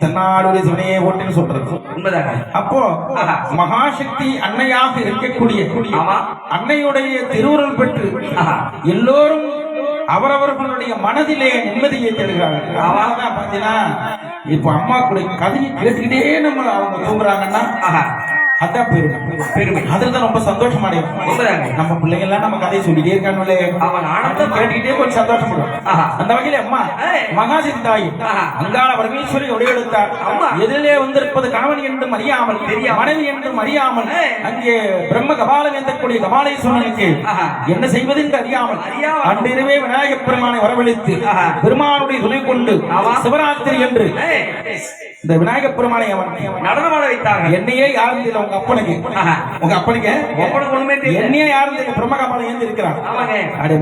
தென்னாடுடைய சிவனையே ஓட்டுன்னு சொல்றது உண்மைதாங்க. அப்போ மகாசக்தி அன்னையாக இருக்கக்கூடிய ஆமா அன்னையுடைய திருவுருள் பெற்று எல்லோரும் அவரவர்களுடைய மனதிலே நிம்மதியை தருகிறார்கள். அதான் பாத்தீங்கன்னா இப்ப அம்மா கூட கதையை கேட்டுக்கிட்டே நம்ம அவங்க தூங்குறாங்கன்னா அதான் பெருமை. அதுலதான் ரொம்ப சந்தோஷமா நம்ம பிள்ளைங்க எல்லாம் நம்ம கதையை சொல்லிட்டே இருக்காங்களே, அவன் ஆனந்தம் கேட்டுக்கிட்டே கொஞ்சம் சந்தோஷப்படும். அந்த வகையில அம்மா மகாசக்தி தாய் அங்காள பரமேஸ்வரி உடையெடுத்தார். எதிரிலே வந்திருப்பது கணவன் என்றும் அறியாமல், மனைவி என்றும் அறியாமல், அங்கே பிரம்ம கபாலம் எந்தக்கூடிய கபாலேஸ்வரனுக்கு என்ன செய்வது என்று அறியாமல் அன்றிரவே விநாயகப் பெருமானை வரவழைத்து பெருமானுடைய துணை கொண்டு சிவராத்திரி என்று இந்த விநாயகப் பெருமானை அவன் நடனமாட வைத்தாங்க. என்னையே யாரும் தெரியல, உங்க அப்பனுக்கு ஒண்ணுமே தெரியல. என்னையே யாரும் தெரியல, பிரம்ம கபாலம் ஏந்தி இருக்கிறான். அப்படி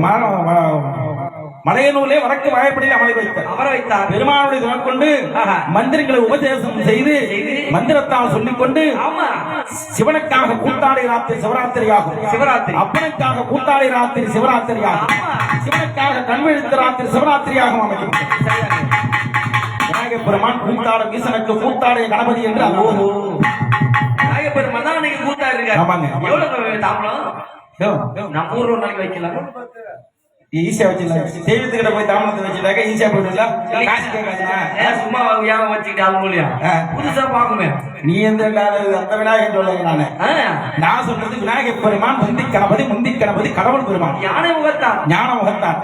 மலையனூலே வடக்கு வாயப்படியில் அமர வைத்தார். பெருமானுடைய துணை கொண்டு மந்திரங்களை உபதேசம் செய்து மந்திரத்தால் சொல்லிக் கொண்டு சிவனுக்காக கூத்தாடை ராத்திரி சிவராத்திரியாகும், அப்பனுக்காக கூத்தாடை ராத்திரி சிவராத்திரியாகும், சிவனுக்காக கண்வெழுத்து ராத்திரி சிவராத்திரியாகும் அமைக்கும். விநாயகப் பெருமான் கூத்தாட ஈசனுக்கு கூத்தாடைய கணபதி என்று விநாயகப் பெருமான் தான் அன்னைக்கு கூத்தாடி இருக்காரு. ஆமாங்க. எவ்வளவு தாமலம் நம்ம ஊர்ல ஒரு நாளைக்கு வைக்கலாம், ஈஸியா வச்சிடலாம். தெய்வத்துக்கிட்ட போய் தாமலத்தை வச்சுட்டாக்க ஈஸியா போயிடலாம். சும்மா வச்சுக்கிட்டு அது மூலியா புதுசா பாக்குமே. நீ எந்த அந்த விநாயகர் சொல்லுங்க, நான் சொல்றது விநாயகப் பெருமான் முந்தி கணபதி கடவுள் பெருமான் ஞான முகத்தான்.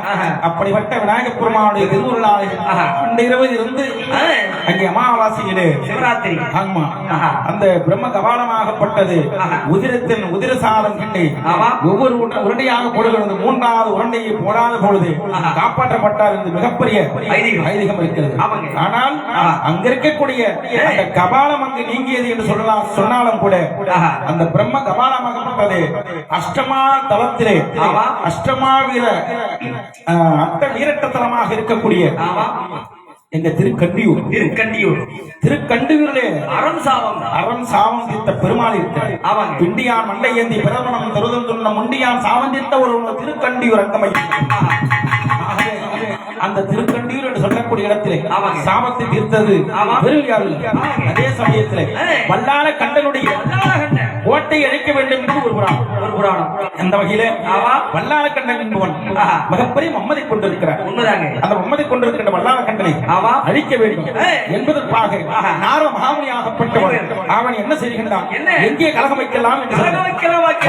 அப்படிப்பட்ட விநாயகப் பெருமானுடைய திருவுருளாளர் இரவு இருந்து அங்கே அமாவாசையிலே சிவராத்திரி ஆமா அந்த பிரம்ம கபாலமாகப்பட்டது உதிரத்தின் உதிரசாலம் கண்டு ஒவ்வொரு உருண்டையாக போடுகிறது. மூன்றாவது உருண்டையை போடாத பொழுது காப்பாற்றப்பட்டார் என்று மிகப்பெரிய ஐதீகம் இருக்கிறது. ஆனால் அங்க இருக்கக்கூடிய அந்த கபாலம் அங்கு நீங்கியது என்று சொன்னாலும் கூட அந்த பிரம்ம கபாலமாகப்பட்டது அஷ்டமா தலத்திலே அஷ்டமா வீர அட்ட வீரட்டத்தலமாக இருக்கக்கூடிய எங்க திருக்கண்டியூரிலே அறம் சாவம் தீர்த்த பெருமாள் இருக்கிறார். பிண்டியான் மண்டை ஏந்தி பிரதமனம் தருதல் துண்ண முண்டியான் சாவந்தித்த ஒரு திருக்கண்டியூர் அங்கமை. அந்த திருக்கண்டியூர் என்று சொல்லக்கூடிய இடத்திலே சாபத்தை தீர்த்தது அதே சமயத்திலே வல்லாள கண்டனுடைய கோட்டை அழைக்க வேண்டும் என்று ஒரு புராணம். அந்த வகையிலே வல்லாள கண்டன் என்பவன் மிகப்பெரிய மம்மதை கொண்டிருக்கிறார். அந்த மம்மதை கொண்டிருக்கின்ற வல்லாள கண்டனை அழிக்க வேண்டும் என்பதற்காக நார மகாமுனியாகப்பட்டவன் அவன் என்ன செய்கின்றான், எங்கே கலகம் வைக்கலாம் என்று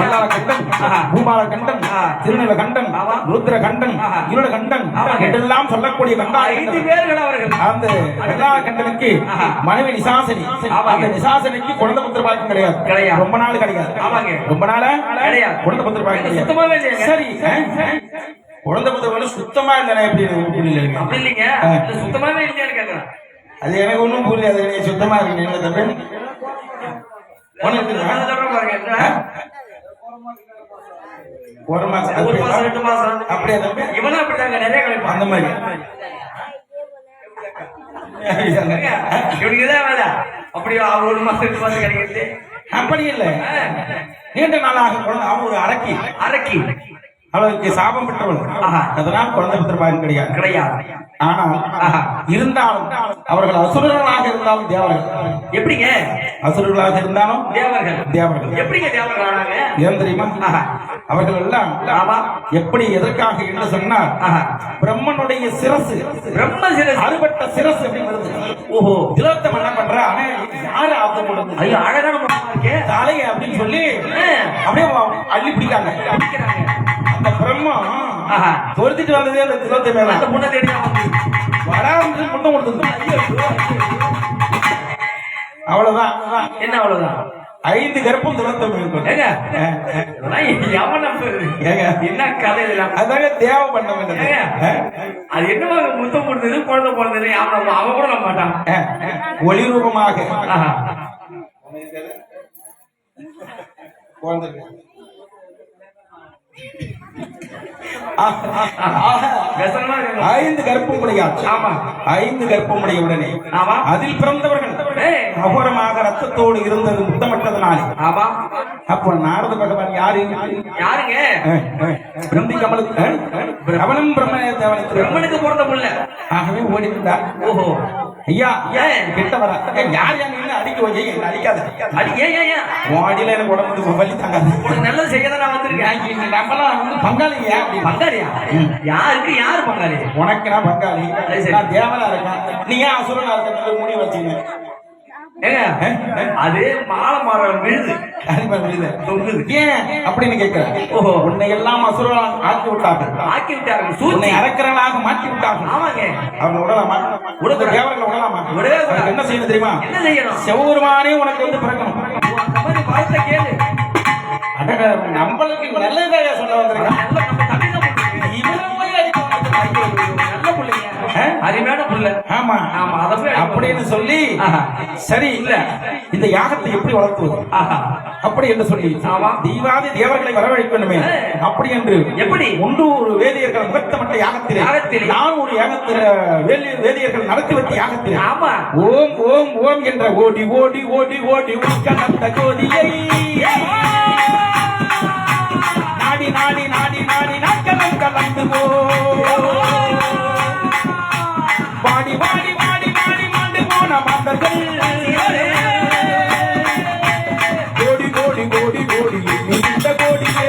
வல்லாள கண்டன், பூபால கண்டன், திருநீல கண்டன், ருத்ர கண்டன், இருள கண்டன் என்றெல்லாம் சொல்லக்கூடிய அந்த வல்லாள கண்டனுக்கு மனைவி நிசாசனி. அந்த நிசாசனிக்கு குழந்தை புத்திர பாக்கியம் கிடையாது, ரொம்ப நாள் கிடையாது. ரொம்ப நாளா குழந்தை புத்திர பாக்கியம் கிடையாது. சரி, குழந்தை புத்திர சுத்தமா இல்லைன்னா எப்படி இல்லைங்க, சுத்தமாவே இல்லையான்னு கேட்கிறேன். அது எனக்கு ஒண்ணும் புரியாது. சுத்தமா இருக்கு தம்பி, ஒரு மாசம் 2 மாசம் அப்படியே தம்பி. இவனும் அப்படித்தாங்க, நிறைய கழிப்பான் அந்த மாதிரி. அப்படி 1 மாசம் 2 மாசம் கிடைக்கிறது அப்படி இல்லை. நீண்ட நாளாக குழந்தை அவன் ஒரு அரக்கி அவளுக்கு சாபம் பெற்றவள். அதனால் குழந்தை புத்திர கிடையாது. ஆனால் இருந்தாலும் அவர்கள் அசுரர்களாக இருந்தாலும் தேவர்கள். எப்படிங்க அசுரர்களாக இருந்தாலும் தேவர்கள் எப்படிங்க தேவர்கள் ஆனாங்க? ஏன் தெரியுமா? அவர்கள் எல்லாம் எப்படி எதற்காக என்று சொன்னால் பிரம்மனுடைய சிரசு அறுபட்ட சிரசு எப்படி வருது. ஓஹோ, திலோத்தம் என்ன பண்ற, யாரு ஆப்தம் கொடுத்து ஐயோ அழகான தலையை அப்படின்னு சொல்லி அப்படியே அள்ளி பிடிக்காங்க. அந்த பிரம்மம் பொறுத்திட்டு வந்ததே அந்த திலோத்தை மேல அந்த முன்ன தேடி வராது முன்ன கொடுத்து. அவ்வளவுதான். என்ன அவ்வளவுதான்? 5 கர்ப்பம் துரத்தம் இருக்கும். ஏங்க எவன் நம்புறது? ஏங்க என்ன கதை இதெல்லாம்? அதாங்க தேவை பண்ண ஏங்க, அது என்னவா முத்தம் கொடுத்தது குழந்தை பிறந்தது அவன் கூட நம்ப மாட்டான். ஒளி ரூபமாக ஆஹா. விஷமா இருக்கு. 5 கர்ப்பம் உடையாச்சு. ஆமா. 5 கர்ப்பம் உடைய உடனே ஆமா. அதில் பிறந்தவர்கள் ஏய். அகோரமாக ரத்தத்தோடு இருந்தது முத்தமிட்டதனாலே ஆமா. அப்போ நாரத பகவான் யாரு? யாருங்க? பிரம்மி கமலுக்கு அவனும் பிரம்மனே தேவனுக்கு பிரம்மனுக்கு பிறந்த புள்ள. ஆகவே ஓடி வந்தார். ஓஹோ. ஐயா ஏன்? கிட்ட வர யார் என்ன அடிக்க வைக்க என்ன அடிக்காத. அடி ஏன் ஏன் ஏன்? வாடியில எனக்கு உடம்புக்கு வலி தாங்காது. உனக்கு நல்லது செய்ய தான் நான் வந்திருக்கேன். நம்மளாம் வந்து பங்காளிங்க. பங்காளியா? யாருக்கு யாரு பங்காளி? உனக்கு நான் பங்காளி. அது சரி. நான் தேவனா இருக்கேன். நீ ஏன் அசுரனா இருக்க? முடிவு வச்சுங்க. ஏங்க அது மாலை மரம் விழுது தொங்குது. ஏன் அப்படின்னு கேட்கிறேன். ஓஹோ. உன்னை எல்லாம் அசுரனா ஆக்கி விட்டார்கள். ஆக்கி விட்டார்கள். உன்னை சூழ்நிலை அரக்கரனாக மாற்றி விட்டார்கள். ஆமாங்க. அவனை விடலாமா? விடக்கூடாது. தேவர்களை விடலாமா? விடவே கூடாது. அதுக்கு என்ன செய்யணும் தெரியுமா? என்ன செய்யணும்? செவ்வொருமானே உனக்கு வந்து பிறக்கணும். அந்த மாதிரி வார்த்தை கேளு. அடடா, நம்மளுக்கு நல்லதாக சொல்ல வந்திருக்கேன். நல்ல நம்ம தமிழ் தான் போட்டுருக்கு. இவனை போய் அடிக்க வந்திருக்கேன். ஐயோ, நல்ல பிள்ளைங்க. அருமையான புள்ள. ஆமா ஆமா, அதை போய் அடிக்க அப்படின்னு சொல்லி ஆஹா. சரி இல்ல இந்த யாகத்தை எப்படி வளர்த்துவது ஆஹா. அப்படி என்று சொல்லி ஆமா. தெய்வாதி தேவர்களை வரவழைக்க வேண்டுமே. அப்படி என்று எப்படி? ஒன்று ஒரு வேதியர்கள் முகத்தமட்ட யாகத்திலே நான் ஒரு யாகத்தில் வேதியர்கள் நடத்தி வைத்த யாகத்திலே ஆமா. ஓம் ஓம் ஓம் என்ற ஓடி ஓடி ஓடி ஓடி உட்கலந்த கோதியை நாடி நாடி நாடி நாடி நாட்களும் கலந்து போ வாடி வாடி வாடி வாடி மாண்டு போன மாந்தர்கள் கோடி கோடி கோடி கோடி இந்த கோடியே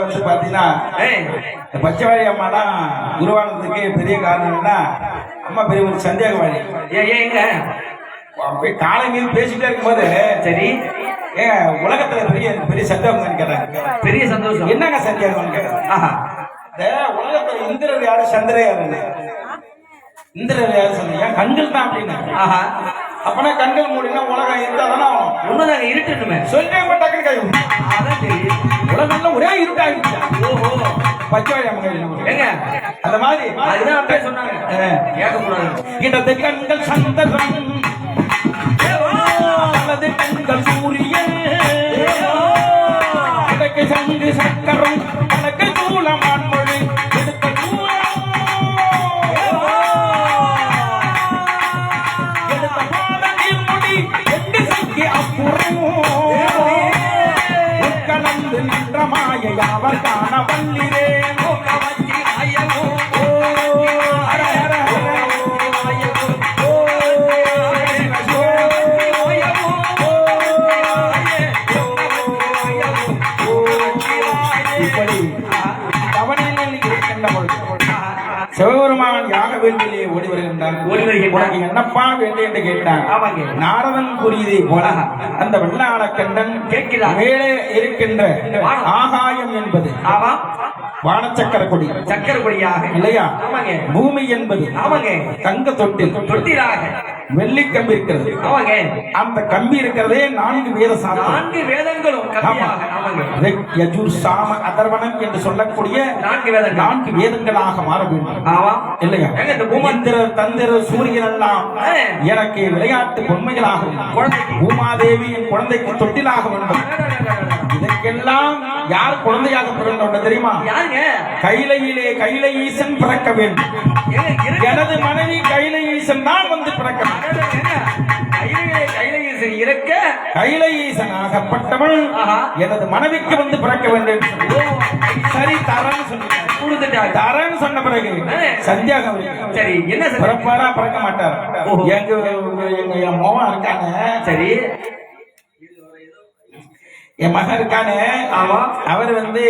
வந்து பாத்தீங்கன்னா ஆச்சுன்னா இந்த பச்சைவாழி அம்மா தான் குருவானதுக்கு பெரிய காரணம் என்ன அம்மா பெரிய ஒரு சந்தேகவாதி ஏங்க அப்படியே காலை மீது பேசிட்டே இருக்கும்போது சரி ஏன் உலகத்துல பெரிய பெரிய சந்தேகம் கேட்டாங்க பெரிய சந்தோஷம் என்னங்க சந்தேகம் கேட்டாங்க ஆஹா இந்த உலகத்துல இந்திரர் யாரு சந்திரன் யாரு இந்திரர் யாரு சொன்னீங்க கண்கள் தான் அப்படின்னு ஆஹா அப்பனா கண்கள் மூடினா உலகம் இருந்தாதானே உண்மைதாங்க இருட்டுமே சொல்லிட்டே டக்குனு கை அதான் தெரியும் உலகம்ல ஒரே இருட்டாகிடுச்சு ஓஹோ பச்சைவாழி அம்மா ஏங்க அந்த மாதிரி அதுதான் அப்படியே சொன்னாங்க கேட்கக்கூடாது இடது கண்கள் சந்திரன் வலது கண்கள் சூரியன் இடக்கு சங்கு சக்கரம் வடக்கு சூலமான் மொழி எடுத்த சூலம் எடுத்த பாடலில் முடி எட்டு சங்கி அப்புறம் உட்கலந்து நின்ற மாயை அவர் காண வல்லிரே சிவபெருமான் யாக வேண்டியிலே ஓடி வருகின்றான் உனக்கு என்னப்பா வேண்டும் என்று கேட்டான் நாரதன் கூறியதை போல அந்த வெள்ளாளக்கண்டன் கேட்கிறார் மேலே இருக்கின்ற ஆகாயம் என்பது வானச்சக்கர கொடி சக்கர கொடியாக இல்லையா ஆமாங்க பூமி என்பது ஆமாங்க தங்க தொட்டில் தொட்டிலாக வெள்ளி கம்பி இருக்கிறது ஆமாங்க அந்த கம்பி இருக்கிறதே 4 வேத சாஸ்திரம் 4 வேதங்களும் கம்பியாக ஆமாங்க ரிக் யஜுர் சாம அதர்வணம் என்று சொல்லக்கூடிய 4 வேதங்கள் 4 வேதங்களாக மாற வேண்டும் ஆமா இல்லையா எங்க இந்த பூமந்திர தந்திர சூரியன் எல்லாம் எனக்கு விளையாட்டு பொம்மைகளாக குழந்தைக்கு பூமாதேவி என் குழந்தைக்கு தொட்டிலாக வேண்டும் இதற்கெல்லாம் யார் குழந்தையாக பிறந்தவங்க தெரியுமா யாருங்க கைலையிலே கைலை ஈசன் பிறக்க வேண்டும் எனது மனைவி கைலை ஈசன் தான் வந்து பிறக்க வேண்டும் இருக்க கைலை ஈசன் ஆகப்பட்டவள் எனது மனைவிக்கு வந்து பிறக்க வேண்டும் சரி தரன்னு சொல்லி தரன்னு சொன்ன பிறகு சந்தியாகம் சரி என்ன பிறப்பாரா பிறக்க மாட்டார் எங்க மோகன் இருக்காங்க சரி என் மகன் இருக்கானே அவர் வந்து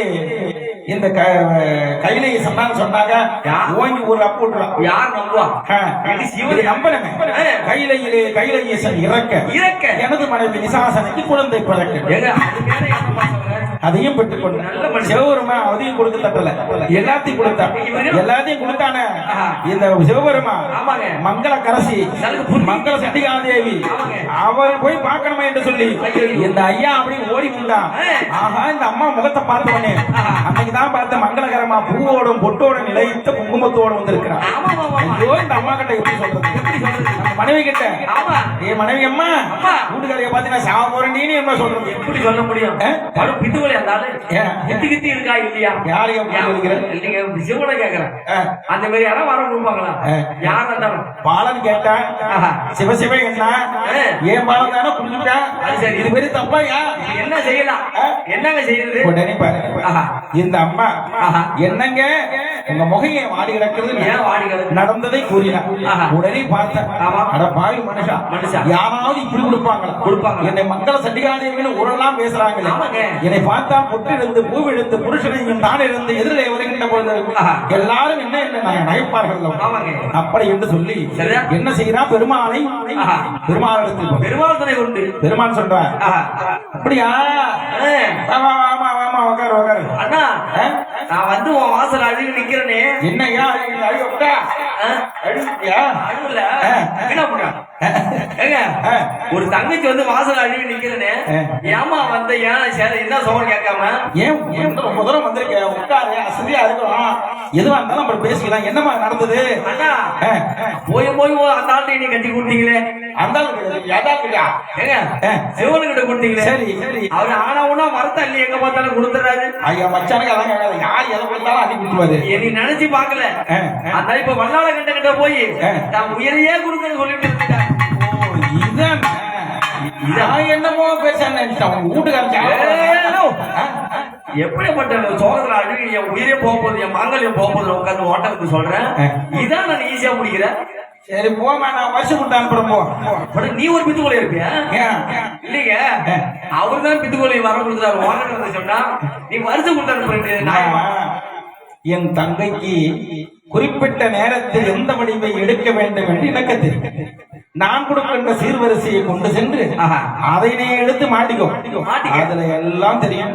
இந்த கையில சொன்னாங்க ஓங்கி ஒரு அப்பு விட்டுறான் யார் நம்புவா நம்பணுங்க கையிலையிலே கையில ஈசன் இறக்க எனது மனைவி நிசாசனைக்கு குழந்தை பிறக்க அதையும் பெற்றுக்கொண்டு சிவபெருமா அதையும் கொடுக்க தட்டல எல்லாத்தையும் கொடுத்தான் எல்லாத்தையும் கொடுத்தானே இந்த சிவபெருமா மங்கள கரசி மங்கள சண்டிகாதேவி அவர் போய் பார்க்கணுமே என்று சொல்லி இந்த ஐயா அப்படி ஓடி வந்தான் ஆஹா இந்த அம்மா முகத்தை பார்த்தவனே அன்னைக்குதான் பார்த்த மங்களகரமா பூவோடும் பொட்டோடும் நிலைத்த குங்குமத்தோடு வந்திருக்கிறான் ஐயோ இந்த அம்மா கிட்ட எப்படி சொல்றது நம்ம மனைவி கிட்ட ஏ மனைவி அம்மா வீட்டுக்காரைய பார்த்து நான் சாவ போறேன் நீ என்ன சொல்றது எப்படி சொல்ல முடியும் இருக்கா இல்லையா சிவனை கேக்குறேன் அந்த மாதிரி யாரும் வர கொடுப்பாங்களா யார் வந்தாலும் பாலன் கேட்டான் சிவசிவ என்ன ஏன் பாலம் தானே குடிச்சுட்டான் சரி இது பெரிய தப்பாயா என்ன செய்யலாம் என்னங்க செய்யறது உடனே பாருங்க இந்த அம்மா என்னங்க உங்க முகையை வாடி கிடக்கிறது ஏன் வாடி கிடக்கு நடந்ததை கூறினார் உடனே பார்த்தேன் அட பாவி மனுஷா யாராவது இப்படி கொடுப்பாங்க என்னை மங்கள சண்டிகாதேவின்னு ஊரெல்லாம் பேசுறாங்களே என்னை பார்த்தா பொட்டிலிருந்து பூவிழுந்து புருஷனையும் தான் இருந்து எதிரிலே வருகின்ற பொழுது எல்லாரும் என்ன நகைப்பார்கள் அப்படி என்று சொல்லி என்ன செய்யறா பெருமானை பெருமாள் துணை கொண்டு பெருமான் சொல்றார் அப்படியா உட்காரு அண்ணா நான் வந்து உன் வாசல் அழுகி நிக்கிறேனே என்னையா ஒரு தங்கச்சி வந்து வாசல் அழுகி நிக்கிறேனே ஏமா வந்த என்ன சோகம் கேட்காம ஏன் ரொம்ப தூரம் வந்திருக்கேன் உட்காரு அசதியா இருக்கிறோம் எதுவா இருந்தாலும் அப்புறம் பேசிக்கலாம் என்னமா நடந்தது அண்ணா போய் அந்த ஆள்கிட்ட நீ கட்டி கொடுத்தீங்களே அந்த சிவனுக்கிட்ட கொடுத்தீங்களே சரி சரி அவரு ஆனா உனா மரத்த அள்ளி எங்க பார்த்தாலும் கொடுத்துறாரு ஐயா மச்சானுக்கு அதான் யார் எதை கொடுத்தாலும் அள்ளி கொடுத்துருவாரு நீ நினைச்சு பாக்கல அந்த இப்ப வல்லாள கிட்ட போய் நான் உயிரையே கொடுக்கன்னு சொல்லிட்டு இருந்தேன் என்னமோ பேச எப்படிப்பட்ட சோகத்துல அழுகி என் உயிரே போகும்போது என் மாங்கல்யம் போகும்போது உட்காந்து ஓட்டத்துக்கு சொல்றேன் இதான் நான் ஈஸியா முடிக்கிறேன் சரி போமா, நான் வருஷம் கொடுத்து அனுப்புறேன் போ. நீ ஒரு பித்துக்கோழி இருப்பியா? ஏன்? இல்லைங்க, அவர் தான் பித்துக்கோழி வர கொடுத்தாரு. வாங்க சொன்னா நீ வருஷம் கொடுத்தாரு. என் தங்கைக்கு குறிப்பிட்ட நேரத்தில் எந்த வடிவை எடுக்க வேண்டும் என்று எனக்கு தெரியும். நான் கொடுக்கின்ற சீர்வரிசையை கொண்டு சென்று அதை நீ எடுத்து மாட்டிக்கோ. அதுல எல்லாம் தெரியும்.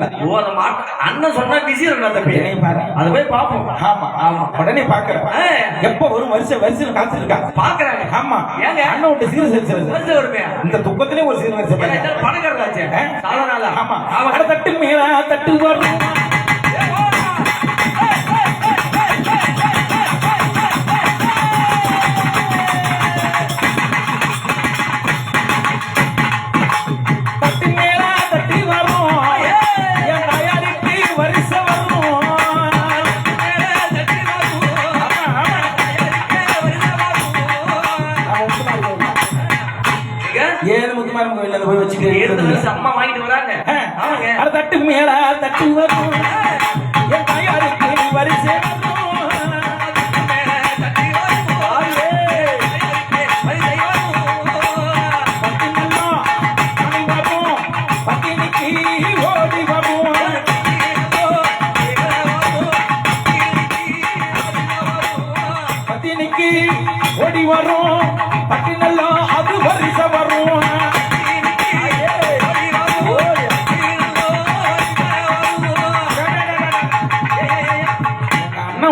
அண்ணன் சொன்னா பிஸி இருக்கா தம்பி, அதை போய் பாப்போம். ஆமா ஆமா, உடனே பாக்குறேன். எப்ப ஒரு வருஷம் காத்திருக்கா பாக்குறாங்க. ஆமா, ஏங்க அண்ணன் விட்டு சீர்வரிசை வருமே, இந்த துக்கத்திலே ஒரு சீர்வரிசை பணக்காரராச்சு. ஆமா, தட்டு மேல தட்டு வரும். போய் வச்சுக்க அம்மா வாங்கிட்டு வராங்க. தட்டு மேல தட்டு வரும், என் தாயாருக்கு வரிசை ஓடி வரும். பத்தினிக்கு ஓடி வரும், பத்தினல்லோ அது வரிசை வரும்.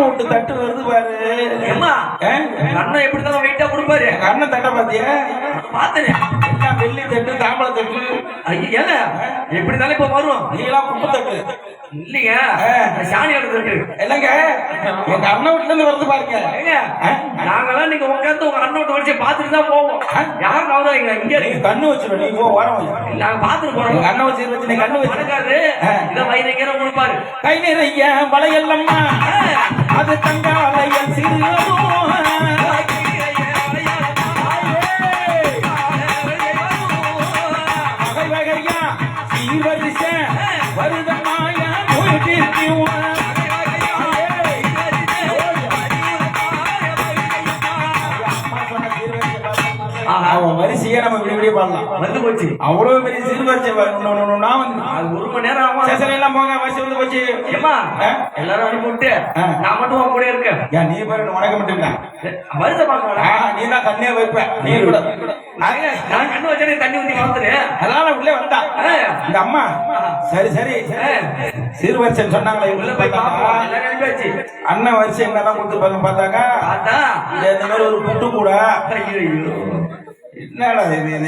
விட்டு தட்டு வருது பாரு. அண்ணன் எப்படிதான் வெயிட்டா கொடுப்பாரு. அண்ணன் தட்டை பாத்தியா? பார்த்தேன், வெள்ளி தட்டு, தாம்பள தட்டு. ஐயா எப்படிதானே இப்ப வரும். நீங்களாம் குப்பை தட்டு இல்லைங்க, சாணி தட்டு இல்லங்க. எங்க அண்ணன் வீட்டுல இருந்து வருது பாருங்க. நாங்கெல்லாம் நீங்க உட்காந்து உங்க அண்ணன் வீட்டு வச்சு பாத்துட்டு தான் போவோம். யாரும் நவதான் இங்க நீங்க கண்ணு வச்சிடும். நீங்க வரோம், நாங்க பாத்துட்டு போறோம். அண்ணன் வச்சு நீ கண்ணு வச்சிருக்காரு. இதை வயிறு கொடுப்பாரு. கை நிறைய வளையல்லம்மா, அது தங்க வளையல் சிறுவரும். வருதமாய வரிசையா நம்ம விடிய பாடலாம். வந்து போச்சு அவ்வளவு பெரிய சீர்வரிசை. ஒரு மணி நேரம் ஆகும். எல்லாம் போங்க, வரிசை வந்து போச்சு. எல்லாரும் அனுப்பி விட்டு நான் மட்டும் உன் கூட இருக்கேன். நீ பாரு, உனக்கு மட்டும் வருஷம் பார்க்கலாம். நீ தான் தண்ணியா வைப்ப. நீ கூட நான் கண்ணு வச்சு தண்ணி ஊத்தி வளர்த்துறேன். அதனால உள்ளே வந்தா இந்த அம்மா. சரி சரி, சீர்வரிசை சொன்னாங்களே உள்ள போய் அண்ணன் வரிசை என்னதான் கொடுத்து பார்த்தாங்க. இந்த மாதிரி ஒரு புட்டு கூட.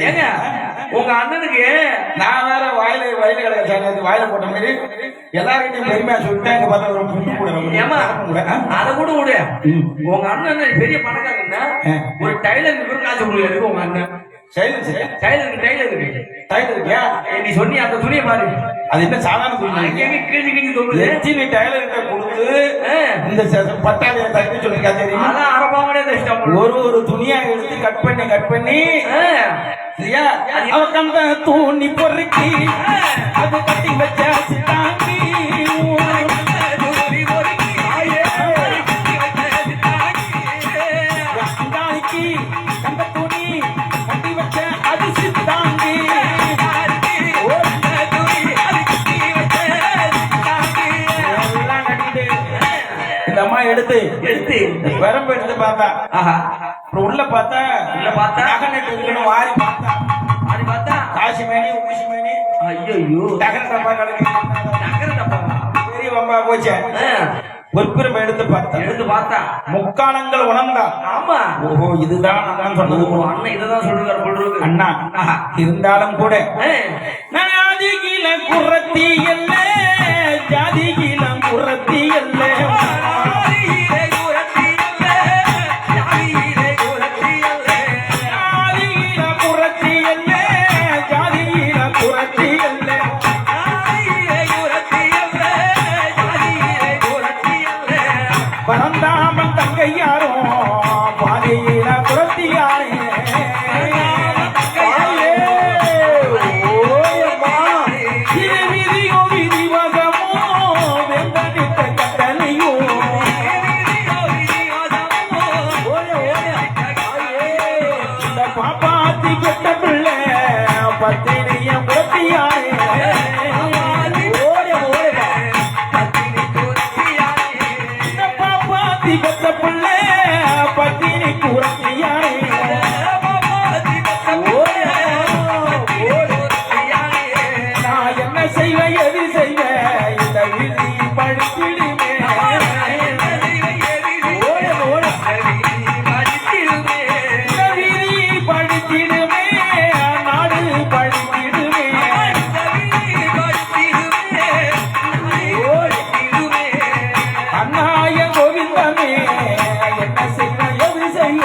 ஏங்க உங்க அண்ணனுக்கு நான் வேற வயல கிடையாது, வாயில போட்ட மாதிரி எல்லாருக்கிட்டையும் பெருமையா சொல்லிட்டேன். பார்த்தா ஒரு புட்டு கூட. அதை கூட விடு. உங்க அண்ணன் பெரிய பணக்காரன்னா ஒரு டைலர் காசு கொடுக்க உங்க அண்ணன். நீ சொன்னி அந்த துணியை பாரு. அது என்ன சாதாரண துணி? கிழிஞ்சு கிழிஞ்சு டைலர்கிட்ட கொடுத்து இந்த பட்டாளியை தட்டி சொல்லிருக்காரு. ஒரு துணியா எடுத்து கட் பண்ணி அவன் தூணி பொறுக்கி அது கட்டி வச்சா தாங்கி அந்த துணி கட்டி வச்ச அது சித்தாங்கி. இந்த அம்மா எடுத்து வரம்பு எடுத்து பார்த்தா. உள்ள பார்த்தா வாரி பார்த்தா காசிமேனி ஊசிமேனி. ஐயோ, டகர டப்பா பெரிய வம்பா போச்சு. பொறுப்பிரம் எடுத்து பார்த்தா முக்காலங்கள் உணர்ந்தா. ஆமா, ஓஹோ இதுதான் நான் சொன்னது. அண்ணன் இதுதான் சொல்லுவார் அண்ணா. இருந்தாலும் கூட ஜாதிகில குரத்தி அல்ல, ஜாதிகில குரத்தி அல்ல, பரந்தாமன் தங்கை யாரும் பாதையில புரத்தியாரே. விதியோ விதிவகமோ பாப்பாத்தி பெத்த பிள்ளை பத்தினிய புரட்டியாரே பாப்பாத்தி பெத்த பிள்ளை பத்தினி புரட்டியாரே நான் என்ன செய்வேன் எது செய்வேன் இந்த விதி படித்திடுமே படித்திடுமே நாடு படித்திடுமே அண்ணாய கோவிந்தமே என்ன செய்ய எது செய்ய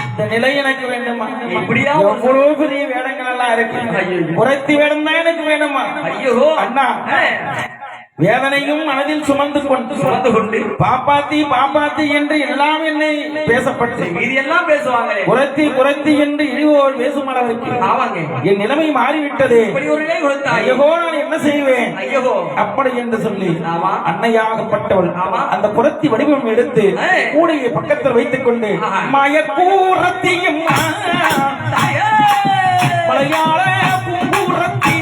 இந்த நிலை எனக்கு வேண்டுமா இப்படியா? எவ்வளவு பெரிய வேடங்கள் எல்லாம் இருக்கு புரத்தி வேடம் தான் எனக்கு வேணுமா ஐயோ அண்ணா வேதனையும் மனதில் சுமந்து கொண்டு பாப்பாத்தி பாப்பாத்தி என்று எல்லாம் என்னை பேசப்பட்டு இது எல்லாம் பேசுவாங்களே குரத்தி குரத்தி என்று இழிவோர் பேசும் அளவிற்கு ஆவாங்க. என் நிலைமை மாறிவிட்டது இப்படி ஒரு நிலை கொடுத்தாய். ஐயோ நான் என்ன செய்வேன் ஐயோ அப்படி என்று சொல்லி ஆமா. அன்னையாகப்பட்டவள் ஆமா. அந்த குரத்தி வடிவம் எடுத்து கூடையை பக்கத்தில் வைத்துக் கொண்டு ஆஹா. மயக்கூரத்தியும் தாயே! மலையாள பூங்குரத்தி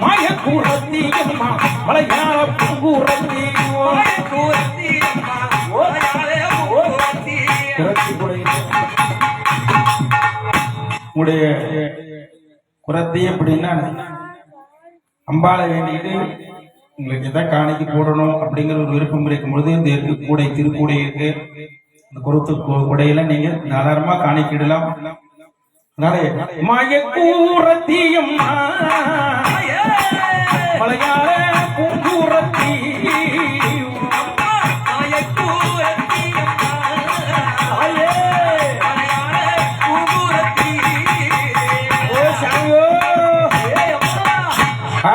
மயக்கூரத்தியும் மலையாள பூங்குரத்தி உடைய குரத்தி அப்படின்னா அம்பாளை வேண்டிட்டு உங்களுக்கு எதை காணிக்கு போடணும் அப்படிங்கிற ஒரு விருப்பம் இருக்கும் பொழுது இந்த இருக்கு கூடை திருக்கூடை இருக்கு இந்த குருத்து கூடையில நீங்க தாராளமா காணிக்கிடலாம் மயக்கூரத்தியும் மலையாள பூங்குரத்தி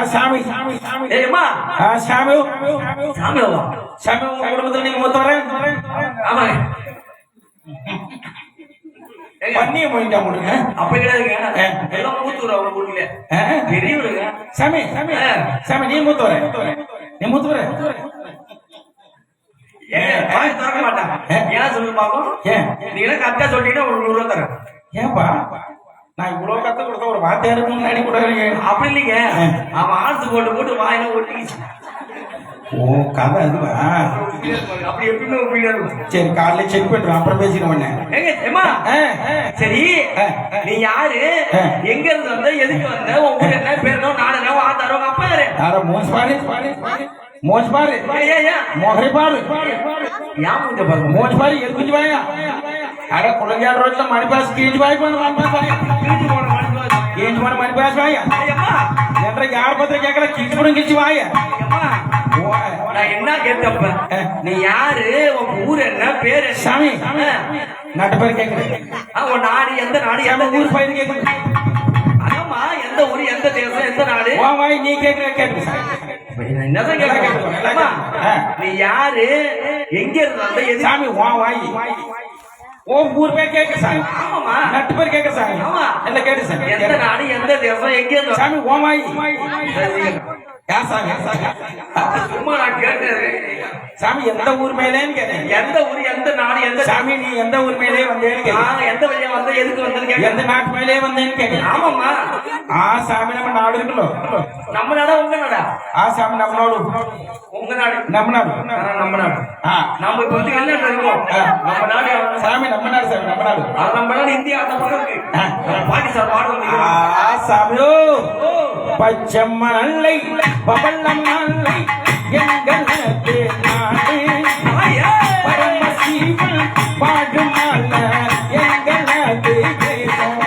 சாமி சாமி சாமி ஏம்மா சாமி சாமியாவா சாமி உங்க குடும்பத்துல நீங்க மொத்தம் வரேன் ஆமாங்க பண்ணிய போயிட்டா முடியுங்க அப்படி கிடையாதுங்க எல்லாம் மூத்தூர் அவங்க ஊர்ல பெரியவருங்க சாமி சாமி சாமி நீ மூத்த வர நீ மூத்த வர வாய் திறக்க மாட்டான் ஏன் சொல்லு பாப்போம் நீங்க எல்லாம் கரெக்டா சொல்லிட்டீங்கன்னா ஒரு 100 ரூபா தரேன் ஏன்பா நான் இவ்வளவு கத்து கொடுத்த ஒரு வார்த்தையாருக்கு முன்னாடி கொடுக்குறீங்க அப்படி இல்லைங்க அவன் ஆழ்த்து போட்டு போட்டு வாயில ஒட்டி ஓ கதை அதுவா அப்படி எப்பயுமே ஒப்பிட்டு இருக்கும் சரி காலைல செக் பண்றேன் அப்புறம் பேசிடுவேன் ஏங்க ஏம்மா சரி நீ யாரு எங்க இருந்து வந்த எதுக்கு வந்த உன் ஊர் என்ன பேர் என்ன நாடு என்ன ஆத்தாரோ உங்க அப்பா யாரு யார மோஸ் பாரு மோஸ் பாரு மோகரை பாரு ஏன் முஞ்ச பாருங்க மோஸ் பாரு எதுக்கு வாயா అరే కులగాడు రోజుల్లో మణిపాస్ కీంచి బాయిపోయింది కీంచి మన మణిపాస్ బాయ என்ற யாழ்பத்திர கேட்கல கீழ்புறம் கிழிச்சு வாய நான் என்ன கேட்டப்ப நீ யாரு உன் ஊர் என்ன பேரு சாமி நாட்டு பேர் கேட்கிறேன் உன் நாடு எந்த நாடு எந்த ஊர் பயிர் கேட்குது அதாம்மா எந்த ஊர் எந்த தேசம் எந்த நாடு வாய் நீ கேட்கிற கேட்கு என்னதான் கேட்க நீ யாரு எங்க இருந்து வந்த எது சாமி வாய் ஓ ஊர் பேர் கேட்க சாமி ஆமாமா நட்டு பேர் கேட்க சாமி ஆமா என்ன கேட்டு சாமி எந்த நாடு எந்த தேசம் எங்க இருந்து சாமி வாய் யா சாமி சும்மா நான் கேட்டேன் சாமி எந்த ஊர் மேலேன்னு கேட்டேன் எந்த ஊர் எந்த நாடு எந்த சாமி நீ எந்த ஊர் மேலே வந்தேன்னு கேட்டேன் எந்த வழியா வந்த எதுக்கு வந்தேன்னு கேட்டேன் எந்த நாட்டு மேலே வந்தேன்னு கேட்டேன் ஆமாமா சாமி நம்ம நாடு இருக்குல்ல நம்ம நாடா உங்க நாடா சாமி நம்ம நாடு உங்க நாடு நம்ம நாடு நம்ம நாடு நம்ம இப்ப வந்து என்ன இருக்கோம் நம்ம நாடு சாமி நம்ம நாடு சாமி நம்ம நாடு நம்ம நாடு இந்தியா அந்த பக்கம் இருக்கு பாகிஸ்தான் பாடு சாமியோ பச்சம்ம நல்லை பபல்லம் நல்லை எங்களுக்கு நாடு பரமசிவன் பாடும் மலர் எங்களுக்கு தேசம்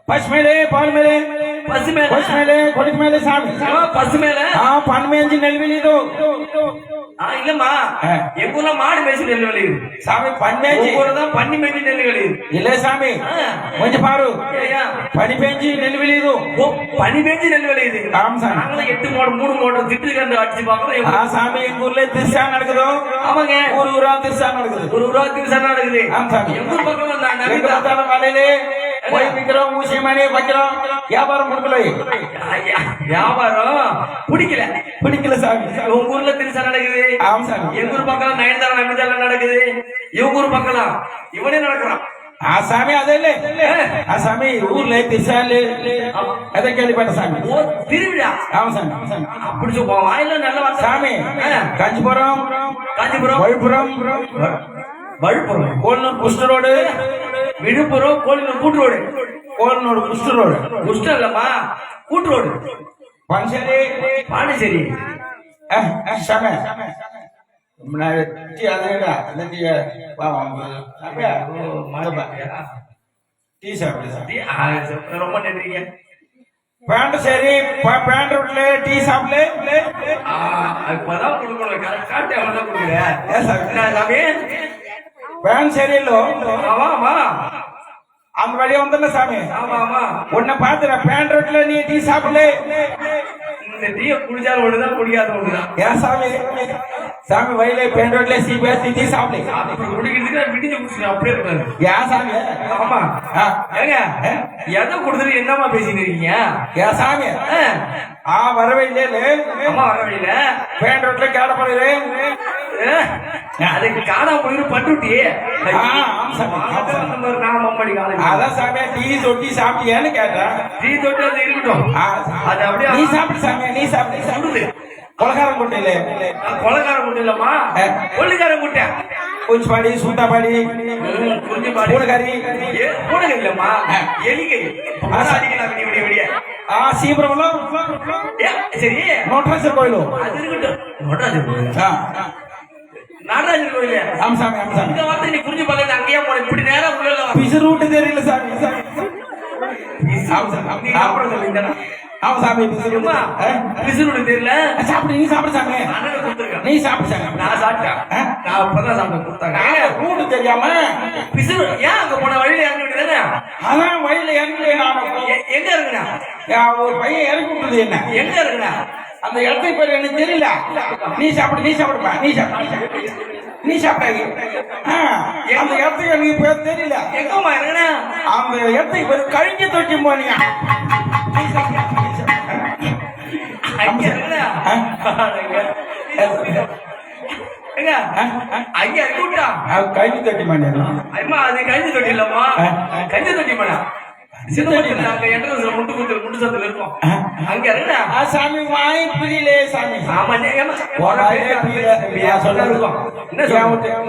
பசு மேலே பால் மேலே பசு மேல பசு மேலே கொடிக்கு மேலே சாமி பசு மேல பன்மேஞ்சி நெல்விலிதோ இல்லம்மா எங்க ஊர்ல மாடு மேய்ச்சி நெல் விளையுது சாமி பன்மேஞ்சி தான் பண்ணி மேய்ச்சி நெல் விளையுது இல்ல சாமி கொஞ்சம் பாரு ஏய்யா, பனி பேஞ்சி நெல்விலிதோ ஓ, பனி மேய்ச்சி நெல் விளையுது ஆமா சாமி நாங்களும் 8 மோடு 3 மோடு திட்டு கண்டு அடிச்சு பாக்குறோம் சாமி எங்க ஊர்ல திருசா நடக்குதோ ஆமாங்க ஊரா திருசா நடக்குது ஒரு ரூபாய்க்கு சண்டை நடக்குது ஆமா சாமி எங்க ஊர் பக்கம் வந்தா எங்க நவீதா பார்த்தாலும் வலையிலே போய் விக்கிறோம் ஊசி மணி வைக்கிறோம் வியாபாரம் கொடுக்கல வியாபாரம் பிடிக்கல சாமி உங்க ஊர்ல திருசா நடக்குது ஆமா சாமி எங்க ஊர் பக்கம் நயன்தாரா நம்பிதாரா நடக்குது இவங்க ஊர் பக்கம் இவனே நடக்கிறான் சாமி அதே இல்ல சாமி ஊர்ல திருசாலு அதை கேள்விப்பட்ட சாமி ஓ திருவிழா ஆமா சாமி ஆமா சாமி அப்படி சொல்லுவோம் வாயில நல்ல வார்த்தை சாமி காஞ்சிபுரம் காஞ்சிபுரம் விழுப்புரம் வழுப்புரம் கோல்னூர் குஷ்ட ரோடு விழுப்புரம் கோழினூர் கூட்டு ரோடு கோல்னூர் குஷ்ட ரோடு குஷ்டம் இல்லம்மா கூட்டு ரோடு பஞ்சேரி பாண்டிச்சேரி சாமி டீ சாப்பிடு ரொம்ப நன்றிங்க பேண்ட் சரி பேண்ட் ரோட்ல டீ சாப்பிடு இப்பதான் கொடுக்கணும் கரெக்டா எவ்வளவு கொடுக்குறேன் பேண்ட் சரியில்லோ ஆமா ஆமா அந்த வழியா வந்துடல சாமி ஆமா ஆமா உன்னை பாத்துற பேண்ட் ரோட்ல நீ டீ சாப்பிடல இந்த டீயை குடிச்சாலும் ஒண்ணுதான் குடிக்காத ஒண்ணுதான் ஏன் சாமி சாமி வயல பேண்ட் ரோட்ல டீ சாப்பிடல குடிக்கிறதுக்கு விடிஞ்சு குடிச்சு அப்படியே இருக்காரு ஏன் சாமி ஆமா ஏங்க எதை கொடுத்துட்டு என்னமா பேசிட்டு இருக்கீங்க ஏன் சாமி வரவே இல்லையே அம்மா வர வழியில பேண்ட் ரோட்ல கேட போடுது அதுக்கு காணாம போயிரு பட்டுட்டி அதான் சாமி டீ தொட்டி சாப்பிட்டியான்னு கேட்டேன் டீ தொட்டி அது இருக்கட்டும் அது அப்படியே நீ சாப்பிடு சாமி நீ சாப்பிடு சொல்லுது கொலகாரம் குட்டையில கொலக்கார குட்டை இல்லம்மா கொள்ளிக்கார குட்டை கொஞ்சம் பாடி சூட்டா பாடி கொஞ்சம் பூனகரி பூனகரி இல்லம்மா எலிகை அடிக்கலாம் விடிய விடிய விடிய சீபுரம் சரி நோட்டராஜர் கோயிலும் அது இருக்கட்டும் நோட்டராஜர் கோயில் நடராஜர் கோயில் ஆமா சாமி ஆமா சாமி இந்த வார்த்தை நீ புரிஞ்சு பாருங்க அங்கேயே போன இப்படி நேரம் உள்ள பிசு ரூட்டு தெரியல சாமி ஆமா சாமி பிசுறு தெரியல சாப்பிடு நீ சாப்பிடு சாமி அண்ணன் கொடுத்துருக்கேன் நீ சாப்பிடு சாமி நான் சாப்பிட்டேன் நான் இப்பதான் சாப்பிட்டேன் கொடுத்தாங்க ரூட்டு தெரியாம பிசுறு ஏன் அங்க போன வழியில இறங்கி விட்டுதானே அதான் வயல இறங்கல நான் எங்க இருக்குண்ணா ஒரு பையன் இறக்கி விட்டது என்ன எங்க இருக்குண்ணா அந்த இடத்தை பேர் எனக்கு தெரியல நீ சாப்பிடு நீ சாப்பிடுப்பா நீ சாப்பிடு நீ சாப்பிட்டாங்க அந்த இடத்துக்கு எனக்கு பேர் தெரியல எங்கம்மா இருக்குண்ணா அந்த இடத்துக்கு பேர் கழிஞ்சு தொட்டி போனீங்க அங்க இருக்குண்ணா எங்க அங்க இருக்குட்டா கழிஞ்சு தொட்டி மாட்டேன் அம்மா அது கழிஞ்சு தொட்டி இல்லம்மா கழிஞ்சு தொட்டி மேடா சின்னப்பட்டில அங்க என்ட்ரன்ஸ்ல முட்டு சத்துல இருக்கும் அங்க இருக்குண்ணா சாமி வாய் புரியலே சாமி ஆமா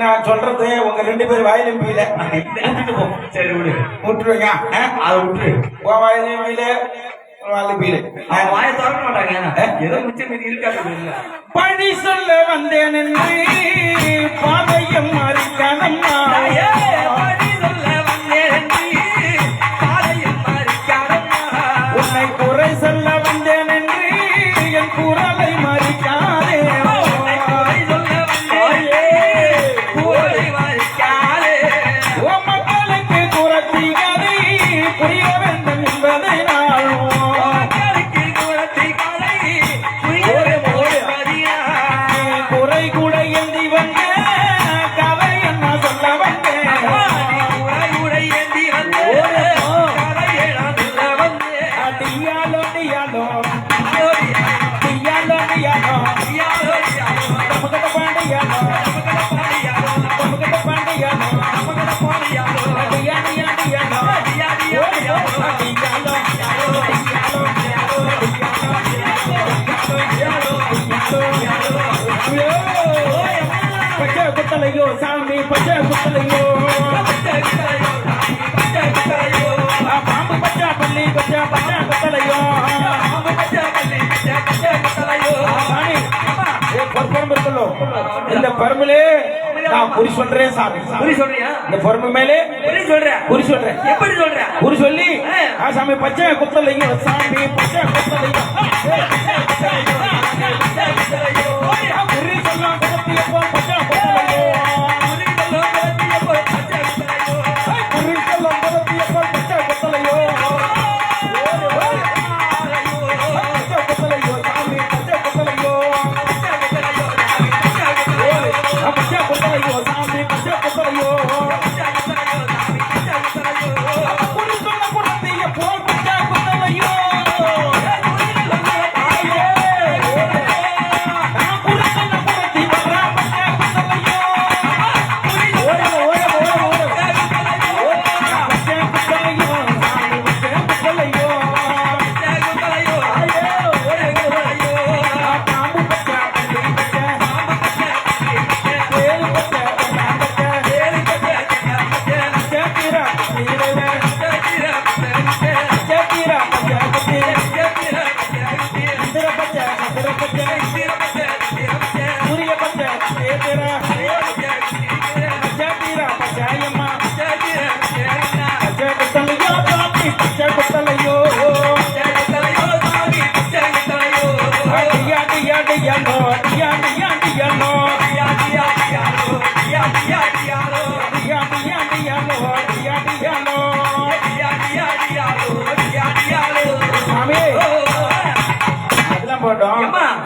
நான் சொல்றது உங்க 2 பேர் வாயிலும் பீல சரி விடு விட்டுருவீங்க அதை விட்டு உன் வாயிலையும் பீல வாயிலும் பீல அவன் வாயை திறக்க மாட்டாங்க ஏதோ மிச்சம் மீதி இருக்காது பழி சொல்ல வந்தேன் என்று பாதையம் மறிக்கணம்மா உன்னை குறை சொல்ல வந்தேன் என்று என் குரலை மறிக்காதே மக்களுக்கு குரத்திகளை புரிய வேண்டும் என்பதை குறை கூட ஏந்தி வந்த கதை என்ன சொல்ல வந்தேன் டியாலோ டியாலோ டியாலோ டியாலோ நமக்கு பாண்டியாலோ நமக்கு பாண்டியாலோ டியா டியா டியாலோ பச்சை குத்தலையோ சாமி பச்சை குத்தலையோ பாம்பு பச்சா பள்ளி பச்சா பச்சா குத்தலையோ சாமி பொறுப்பம் இருக்கலோ இந்த பருமிலே நான் குறி சொல்றேன் சாமி புரி சொல்றியா இந்த பொறுமை மேலே புரி சொல்றேன் குறி சொல்றேன் எப்படி சொல்றேன் குறி சொல்லி சாமி பச்சை குத்தலையோ சாமி பச்சை குத்தலையோ குறி சொல்லம் குத்தியப்போ பச்சை குத்தலையோ குறி சொல்லம் குத்தியப்போ பச்சை குத்தலையோ பச்சை குத்தலையோ சாமி பச்சை குத்தலையோ பச்சை குத்தலையோ சாமி பச்சை குத்தலையோ குறி சொல்லம் குத்தியப்போ பச்சை குத்தலையோ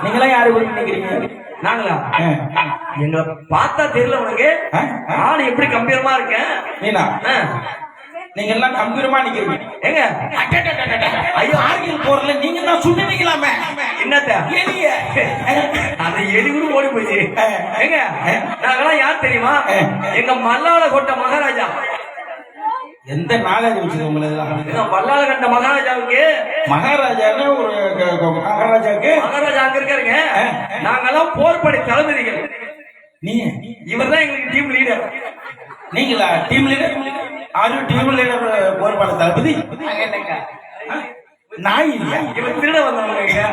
நீங்களா யாரு நினைக்கிறீங்க? நாங்களா எங்களை பார்த்தா தெரியல உனக்கு ஆளு எப்படி கம்பீரமா இருக்கேன் நீனா நீங்க எல்லாம் கம்பீரமா நிக்கிறீங்க. எங்க ஐயோ ஆர்கில் போறல நீங்க தான் சுட்டு நிக்கலாமே. என்னத்த எலிய அது எலி கூட ஓடி போச்சு. எங்க நாங்கெல்லாம் யார் தெரியுமா? எங்க மல்லாள கோட்டை மகாராஜா. எந்த நாளாக வச்சுது உங்களுக்கு? மல்லாள கண்ட மகாராஜாவுக்கு மகாராஜான்னு ஒரு மகாராஜாவுக்கு மகாராஜா அங்க இருக்காருங்க. நாங்கெல்லாம் போர்படை தளபதிகள். நீ இவர் தான் எங்களுக்கு டீம் லீடர். நீங்களா டீம் லீடர்? ஆறு டீம் லீடர் போர்படை தளபதி. நாய் இல்ல இவர் திருட வந்தவங்க.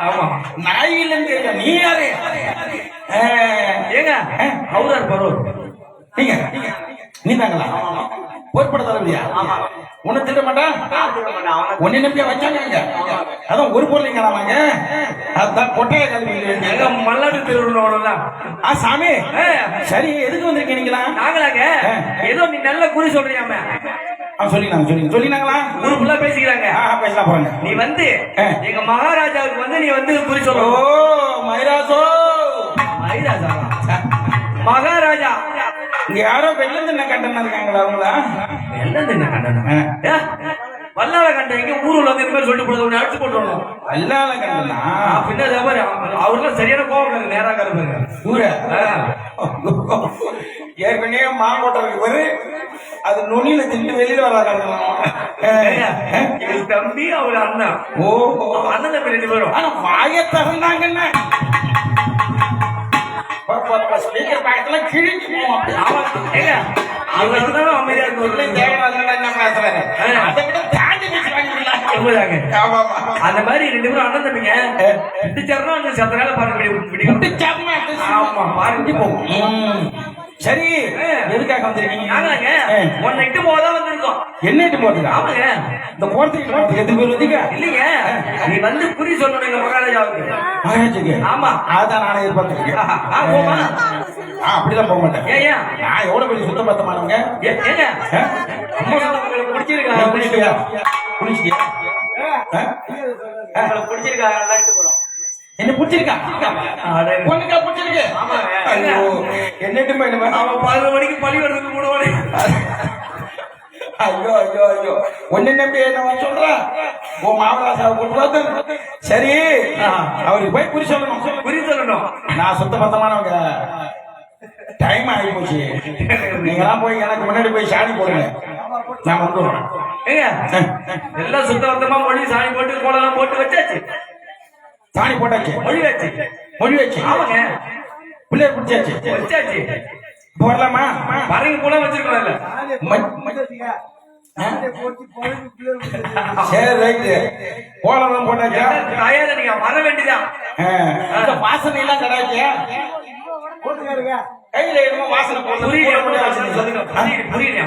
ஆமா நாய் இல்லைன்னு நீ யாரு? ஏங்க அவரா இருப்பாரோ? நீங்க நீ தாங்களா போர்படை தளபதியா? உன்னை திட்ட மாட்டான். உன்னை நம்பியா வச்சாங்க. அதான் ஒரு பொருள் இங்காமாங்க. அதான் கொட்டைய கல்வி மல்லாடு திருவிழாதான். சாமி சரி எதுக்கு வந்திருக்கீங்க நீங்களா? நாங்களாங்க ஏதோ நீ நல்ல குறி சொல்றியாம சொல்லினாங்களா? ஊரு ஃபுல்லா பேசிக்கிறாங்க. பேசலாம் போறாங்க. நீ வந்து எங்க மகாராஜாவுக்கு வந்து நீ வந்து குறி சொல்ற. ஓ மயிராஜோ மயிராஜா மகாராஜா இங்க யாரோ வெள்ளம் தின்ன கண்டனா இருக்காங்களா? அவங்களா வெள்ளம் தின்ன கண்டனா? வல்லாள கண்ட எங்க ஊருல வந்து இந்த மாதிரி சொல்லிட்டு போடுறது அடிச்சு போட்டுருவோம். வல்லாள கண்டனா பின்ன அவருலாம் சரியான கோபம் நேரா கருப்பாங்க ஊர ஏற்கனவே மாங்கோட்டை இருக்கு பாரு, அது நுனியில திட்டு வெளியில வராங்க. தம்பி அவர் அண்ணா. ஓ அண்ணன் தம்பி 2 பேரும். ஆனா வாய தகுந்தாங்கன்னு ஸ்பீக்கர் பேக்கெல்லாம் கிழிச்சு அமைதியா அந்த மாதிரி 2 பேரும் அண்ணன் தம்பிங்க. சத்தனால சரி எதுக்காக வந்திருக்கீங்க? நாங்களாங்க உன்னை இட்டு போதான் வந்திருக்கோம். என்ன இட்டு போறதுக்கா? ஆமாங்க இந்த போறதுக்கு எது பேர் வந்தீங்க? இல்லைங்க நீ வந்து குறி சொல்லணும் எங்க மகாராஜாவுக்கு. மகாராஜாக்கு? ஆமா அதான் நானே எதிர்பார்த்திருக்கேன். அப்படிலாம் போக மாட்டேன். ஏன் நான் எவ்வளவு பெரிய சுத்த பத்தமானவங்க. ஏங்க உங்களுக்கு பிடிச்சிருக்கா? குடிச்சிட்டியா? குடிச்சிட்டியா? பிடிச்சிருக்கா? என்ன பிடிச்சிருக்கா? பொண்ணுக்கா பிடிச்சிருக்கு? என்னட்டு அவன் 11 மணிக்கு பள்ளி வரதுக்கு 3 மணி. ஐயோ ஐயோ ஐயோ ஒன்னு நம்பி என்ன சொல்ற? உன் மாமராசாவை கொண்டு சரி அவருக்கு போய் குறி சொல்லணும். குறி சொல்லணும். நான் சுத்த பத்தமானவங்க. டைம் ஆகி போச்சு. நீங்களாம் போய் எனக்கு முன்னாடி போய் சாணி போடுங்க. நான் வந்துடுறேன். எல்லாம் சுத்தபத்தமா மொழி சாணி போட்டு கோலெல்லாம் போட்டு வச்சாச்சு. சாணி போட்டாச்சு. மொழி வச்சு. ஆமாங்க பிள்ளைய பிடிச்சாச்சு. வச்சாச்சு. போடலாமா? பறங்க போல வச்சிருக்கோம்ல. சரி ரைட்டு. போடலாம் போட்டாச்சா? தயாரா நீங்க வர வேண்டியதான். வாசனை எல்லாம் கிடையாச்சியா? கையில என்னமோ வாசனை புரியல.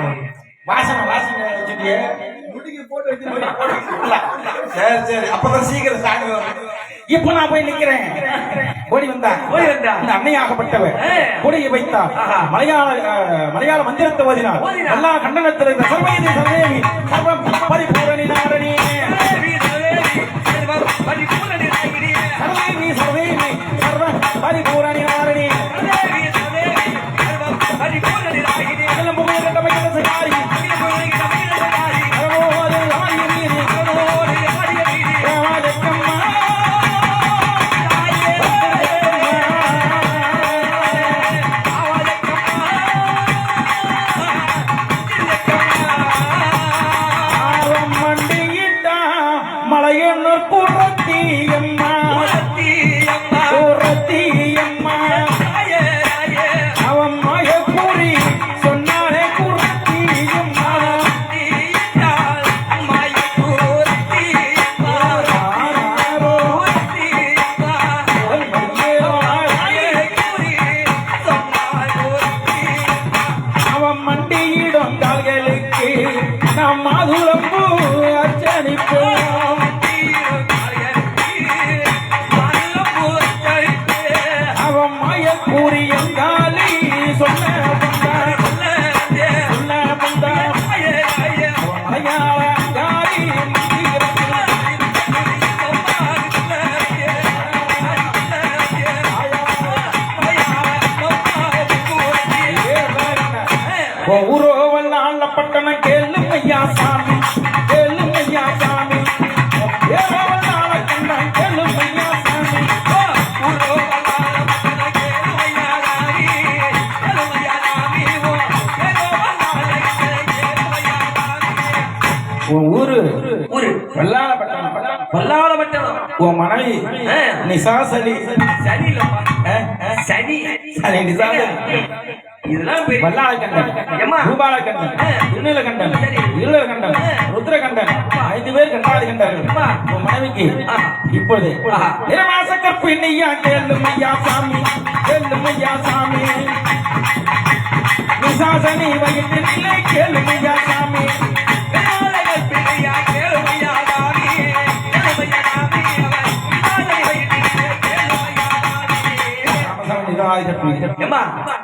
வாசனை வச்சுட்டியே சரி சரி அப்பதான் சீக்கிரம் சாமி வரும். இப்ப நான் போய் நிக்கிறேன். ஓடி வந்தா இந்த அன்னையாகப்பட்டவர் கொடியை வைத்தார். மலையாள மந்திரத்தை ஓதினார். எல்லா கண்டனத்தில் இந்த சர்வதேவி சர்வம் பரிபூரணி நாரணி சர்வேவி சர்வ பரிபூரணி நாரணி அகிலம் புகழ் கண்ட மகிழசகாரி மலையன்னூர் புறத்தியம்மா புறத்தியம்மா அவன் மயக்கூறி சொன்னாரே புறத்தியம்மா அவன் மண்டியிடும் கால்களுக்கு நாம் மாதுளம்பூ அர்ச்சனிப்போம். அவன் மயக்கூறியும் காலி சொன்ன மலையாள காலி ஊரோவல்ல ஆளப்பட்டன கேளு ஐயா சாமி கேளு ஐயா சாமி ஏரோவல்ல ஆள கண்ட கேளு ஐயா சாமி ஊரு பல்லாளப்பட்டணம் உன் மனைவி நிசாசலி சனி நிசாசலி இதெல்லாம் பெரிய வல்லாளகண்டன் பூபாலகண்டன் திருநீலகண்டன் இருளகண்டன் ருத்ரகண்டன் 5 பேர் கண்டாதி கண்டார்கள். உன் மனைவிக்கு இப்பொழுது நிறமாச கற்பு நெய்யா கேளுமையா சாமி கேளுமையா சாமி நிசாசனி வயிற்றிலே கேளுமையா சாமி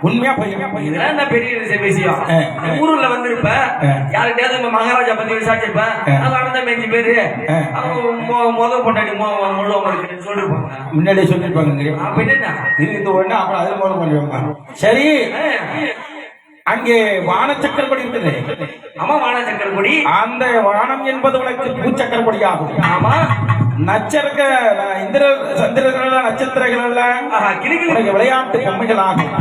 உண்மையா இதெல்லாம் பெரிய விஷயம். ஊருல வந்திருப்ப யாருக்கிட்டயாவது மகாராஜா பத்தி விசாரிச்சிருப்ப அண்ணன் 5 பேரு முதல் பொண்டாடி சொல்லிருப்பாங்க. முன்னாடியே சொல்லிருப்பாங்க. அப்ப என்ன இது ஒண்ணு அப்புறம் அதுல முதல் பண்ணுவாங்க. சரி அங்கே வான சக்கரப்படி இருக்குது. ஆமா வான சக்கரப்படி. அந்த வானம் என்பது உனக்கு பூச்சக்கரப்படி ஆகும். ஆமா நட்சத்திர இந்திர சந்திரர்கள் நட்சத்திரங்கள் எல்லாம் விளையாட்டு பொம்மைகள் ஆகும்.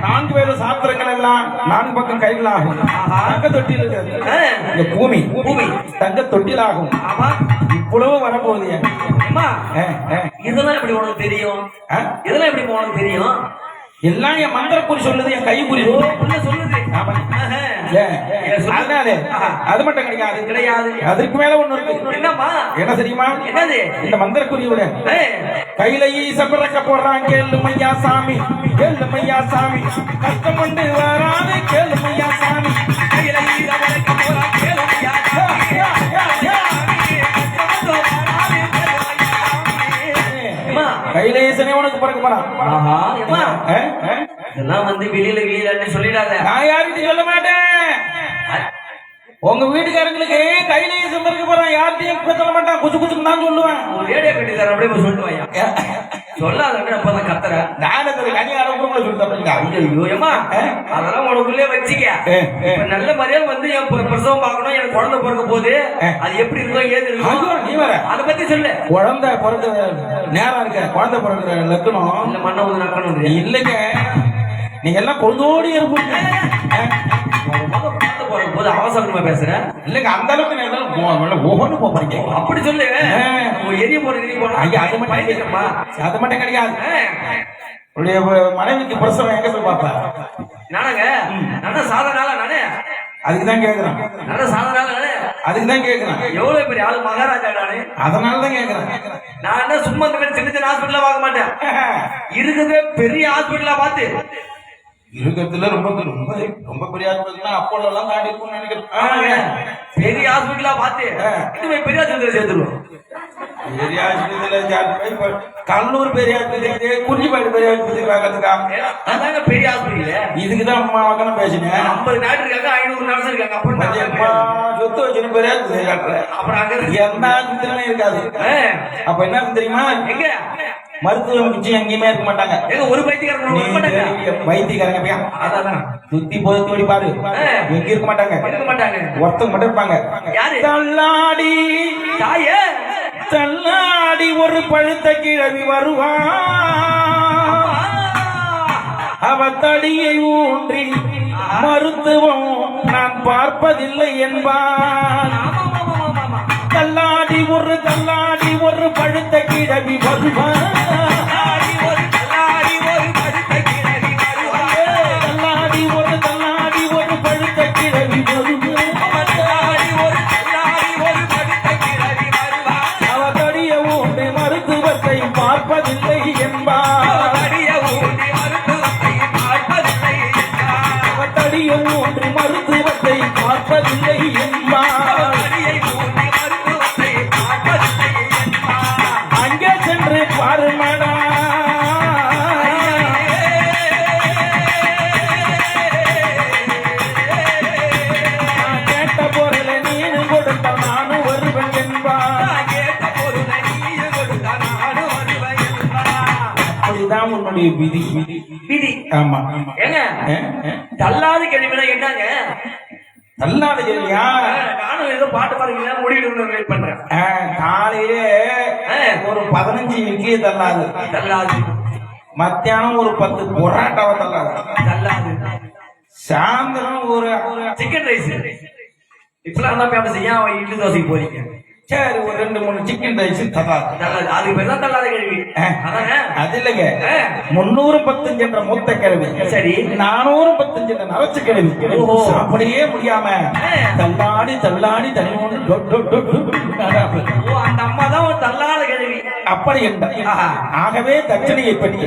4 பேரு சாத்திரங்கள் எல்லாம் 4 பக்கம் கைகள் ஆகும். தங்க தொட்டில் இந்த பூமி தங்க தொட்டில் ஆகும். இவ்வளவு வரப்போகுது. இதெல்லாம் எப்படி உனக்கு தெரியும்? இதெல்லாம் எப்படி உனக்கு தெரியும்? எல்லாம் என் மந்திர குறி சொல்லுது, என் கை குறி சொல்லுது. அது மட்டும் கிடையாது. அதுக்கு மேல ஒண்ணு இருக்கு. என்னப்பா? என்ன தெரியுமா? என்னது? இந்த மந்திர குறியோட கையில ஈசப்பிறக்க போடுறான். கேளுமையா சாமி கேளுமையா சாமி கஷ்டம் கொண்டு வராது கேளுமையா சாமி கையில ஈசப்பிறக்க போறான். கேளுமையா கையில ஈசனே உனக்கு பிறக்க போறான். இதெல்லாம் வெளியில சொல்லிடாத. நான் யாருக்கிட்ட சொல்ல மாட்டேன். உங்க வீட்டுக்காரங்களுக்கு கையில ஈசன் பிறக்க போறான். யார்கிட்டையும் சொல்ல மாட்டான். குச்சு குச்சுக்கு தான் சொல்லுவேன். ரேடியோ கட்டிதார அப்படியே சொல்லிட்டு வாயா. சொல்லாத அப்பதான் கத்துற. நான் அதெல்லாம் உனக்குள்ளே வச்சுக்க. நல்ல மரியாதை வந்து என் பிரசவம் பார்க்கணும், எனக்கு குழந்தை பிறக்க போகுது, அது எப்படி இருக்கும் ஏது இருக்கும் நீ வர அதை பத்தி சொல்லு. குழந்தை பிறந்த நேரம் இருக்க குழந்தை பிறந்த லக்கணும் இல்ல மண்ணை வந்து நக்கணும் இல்லைங்க. நீங்க எல்லாம் பொழுதோடி இருப்பீங்க. போது அவசரமா பேசுற இல்லங்க. அந்த அளவுக்கு ஒவ்வொன்னு போறீங்க. அப்படி சொல்லு. எரிய போற அது மட்டும் கிடையாது. உடைய மனைவிக்கு பிரசவம் எங்க போய் பாப்பா? நானங்க நல்ல சாதனால நானே அதுக்குதான் கேக்குறேன். நல்ல சாதனால நானே அதுக்குதான் கேக்குறேன். எவ்வளவு பெரிய ஆளு மகாராஜா நானே. அதனாலதான் கேக்குறேன். நான் என்ன சும்மா இந்த சின்ன சின்ன ஹாஸ்பிட்டலா பார்க்க மாட்டேன். இருக்குது பெரிய ஹாஸ்பிட்டலா பார்த்து இருக்கிறதுல ரொம்ப ரொம்ப ரொம்ப பெரிய ஆஸ்பத்திரினா அப்போலோ எல்லாம் தாண்டி இருக்கும்னு நினைக்கிறேன். பெரிய ஹாஸ்பிட்டலா பார்த்து இதுவே பெரிய ஹாஸ்பிட்டல் சேர்த்துருவோம். பெரிய ஆஸ்பத்திரியில இப்ப கல்லூர் பெரிய ஆஸ்பத்திரி, குறிஞ்சிப்பாடு பெரிய ஆஸ்பத்திரி பார்க்கறதுக்கா? அதாங்க பெரிய ஹாஸ்பிட்டல். இதுக்குதான் அம்மா மக்களும் பேசினேன். 50 நாட்டு இருக்காங்க, 500 நர்ஸ் இருக்காங்க. அப்புறம் சொத்து வச்சுன்னு பெரிய ஆஸ்பத்திரி காட்டுறேன். அப்புறம் அங்க எந்த ஆஸ்பத்திரியும் இருக்காது. அப்ப என்ன தெரியுமா, எங்க மருத்துவம் நிச்சயம் எங்கேயுமே இருக்க மாட்டாங்க. எங்க ஒரு பைத்தியக்காரங்க இருக்க மாட்டாங்க. வைத்தியக்காரங்க போய் அதான் சுத்தி போய் ஓடி பாரு, எங்க இருக்க மாட்டாங்க. இருக்க மாட்டாங்க. ஒருத்தங்க மட்டும் இருப்பாங்க. யாரு? தள்ளாடி தாயே தள்ளாடி ஒரு பழுத்த கிழவி வருவான், அவ தடியை ஊன்றி மருத்துவம் நான் பார்ப்பதில்லை என்பான். தள்ளாடி ஒரு பழுத்த கிழவி வருவான், தள்ளாடி ஒரு பழுத்த கிழவி வருவான், அவ தடியை ஊன்றி மருத்துவத்தை பார்ப்பதில்லை என்பான். தடியை ஊன்றி மருத்துவத்தை பார்ப்பதில்லை என்பான். அங்கே சென்று பாருமடா, கேட்ட பொருளை நீனு கொடுத்த நானும் வருவன் என்பான். அப்படிதான் உன்னுடைய விதி. விதி. ஆமா. ஏங்க தள்ளாத கேள்வினா என்னங்க? தள்ளாத கேள்வியா? நானும் ஏதோ பாட்டு பாருங்க முடிவு வெயிட் பண்றேன். காலையிலே ஒரு 15 இட்லியை தள்ளாது, தள்ளாது. மத்தியானம் ஒரு 10 பொராட்டாவை தள்ளாது, தள்ளாது. சாயந்தரம் ஒரு சிக்கன் ரைஸ். இப்பெல்லாம் தான் பேமஸ். ஏன் இட்லி தோசைக்கு போறீங்க? சரி ஒரு 2-3 சிக்கன் ரைஸ் தள்ளாது. தள்ளாது. அதுக்கு பேர் தான் தள்ளாத கேள்வி. அதாங்க. அது இல்லைங்க, 315 என்ற மூத்த கிழவி, சரி 415 என்ற நரச்சு கிழவி. ஓஹோ. அப்படியே முடியாம தள்ளாடி தள்ளாடி தனி ஒன்று அந்த அம்மா தான் ஒரு தள்ளாத கேள்வி. அப்படி என்ற. ஆகவே தட்சணையை பற்றி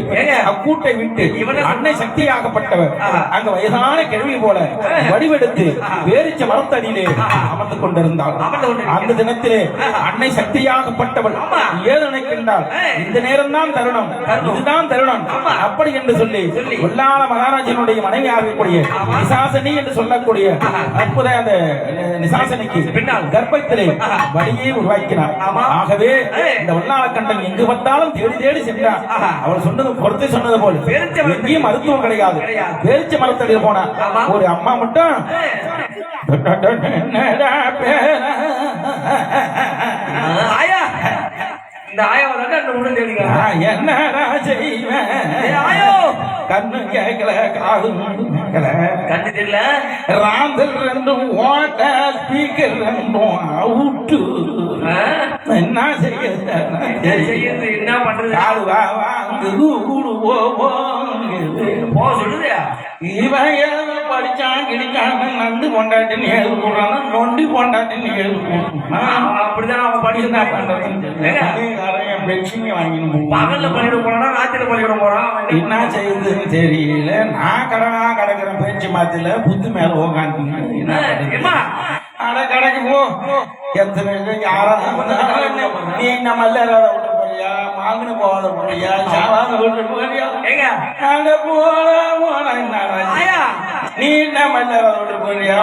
அக்கூட்டை விட்டு அன்னை சக்தியாகப்பட்டவர் அங்க வயதான கிழவி போல வடிவெடுத்து வேரிச்ச மரத்தடியிலே அமர்ந்து கொண்டிருந்தாள். அந்த தினத்திலே அன்னை சக்தியாகப்பட்டவள் ஏது நினைக்கின்றாள், இந்த நேரம் தான் தருணம், இதுதான் தருணம் அப்படி என்று சொல்லி கொல்லாள மகாராஜனுடைய மனைவி ஆகக்கூடிய நிசாசனி என்று சொல்லக்கூடிய அற்புத அந்த நிசாசனிக்கு பின்னால் கர்ப்பத்திலே வழியை உருவாக்கினார். ஆகவே இந்த வல்லாள கண்டன் எங்கு வந்தாலும் தேடி தேடி சென்றார். அவள் சொன்னது பொறுத்து சொன்னது போல எங்கேயும் மருத்துவம் கிடையாது. பேரிச்ச மரத்தடியில் போனா ஒரு அம்மா மட்டும் ஆயா இந்த ஆயாவை தான் அந்த உடல் தேடிங்க. என்னடா செய்வேன் ஆயோ கண்ணு கேட்கல காது கேட்கல கண்ணு தெரியல ராந்தல் ரெண்டும் ஓட்ட ஸ்பீக்கர் ரெண்டும் அவுட்டு என்ன செய்யுது என்ன பண்றது? காது வாங்கு கூடு போ சொல்லுது. இவன் படிச்சான் கிடிச்சான் நண்டு கொண்டாட்டின்னு எழுது போடுறான், நொண்டி கொண்டாட்டின்னு எழுது போடுறான். அப்படிதான் அவன் படிச்சு பெட்ஷீட் வாங்கின்னு பகல்ல பண்ணிட்டு போனா ராத்திரி பண்ணிட்டு போறான். என்ன செய்யுதுன்னு தெரியல. நான் கடனா கிடக்குறேன் பேச்சு மாத்தில புத்து மேல உக்காந்துங்க. அட கடைக்கு போ, எத்தனை யாரும் நீ என்ன மல்லராத விட்டு போறியா, மாங்கனு போகாத போறியா, சாவாத விட்டு போறியா, அட போல போன நீ என்ன மல்லராத விட்டு போறியா,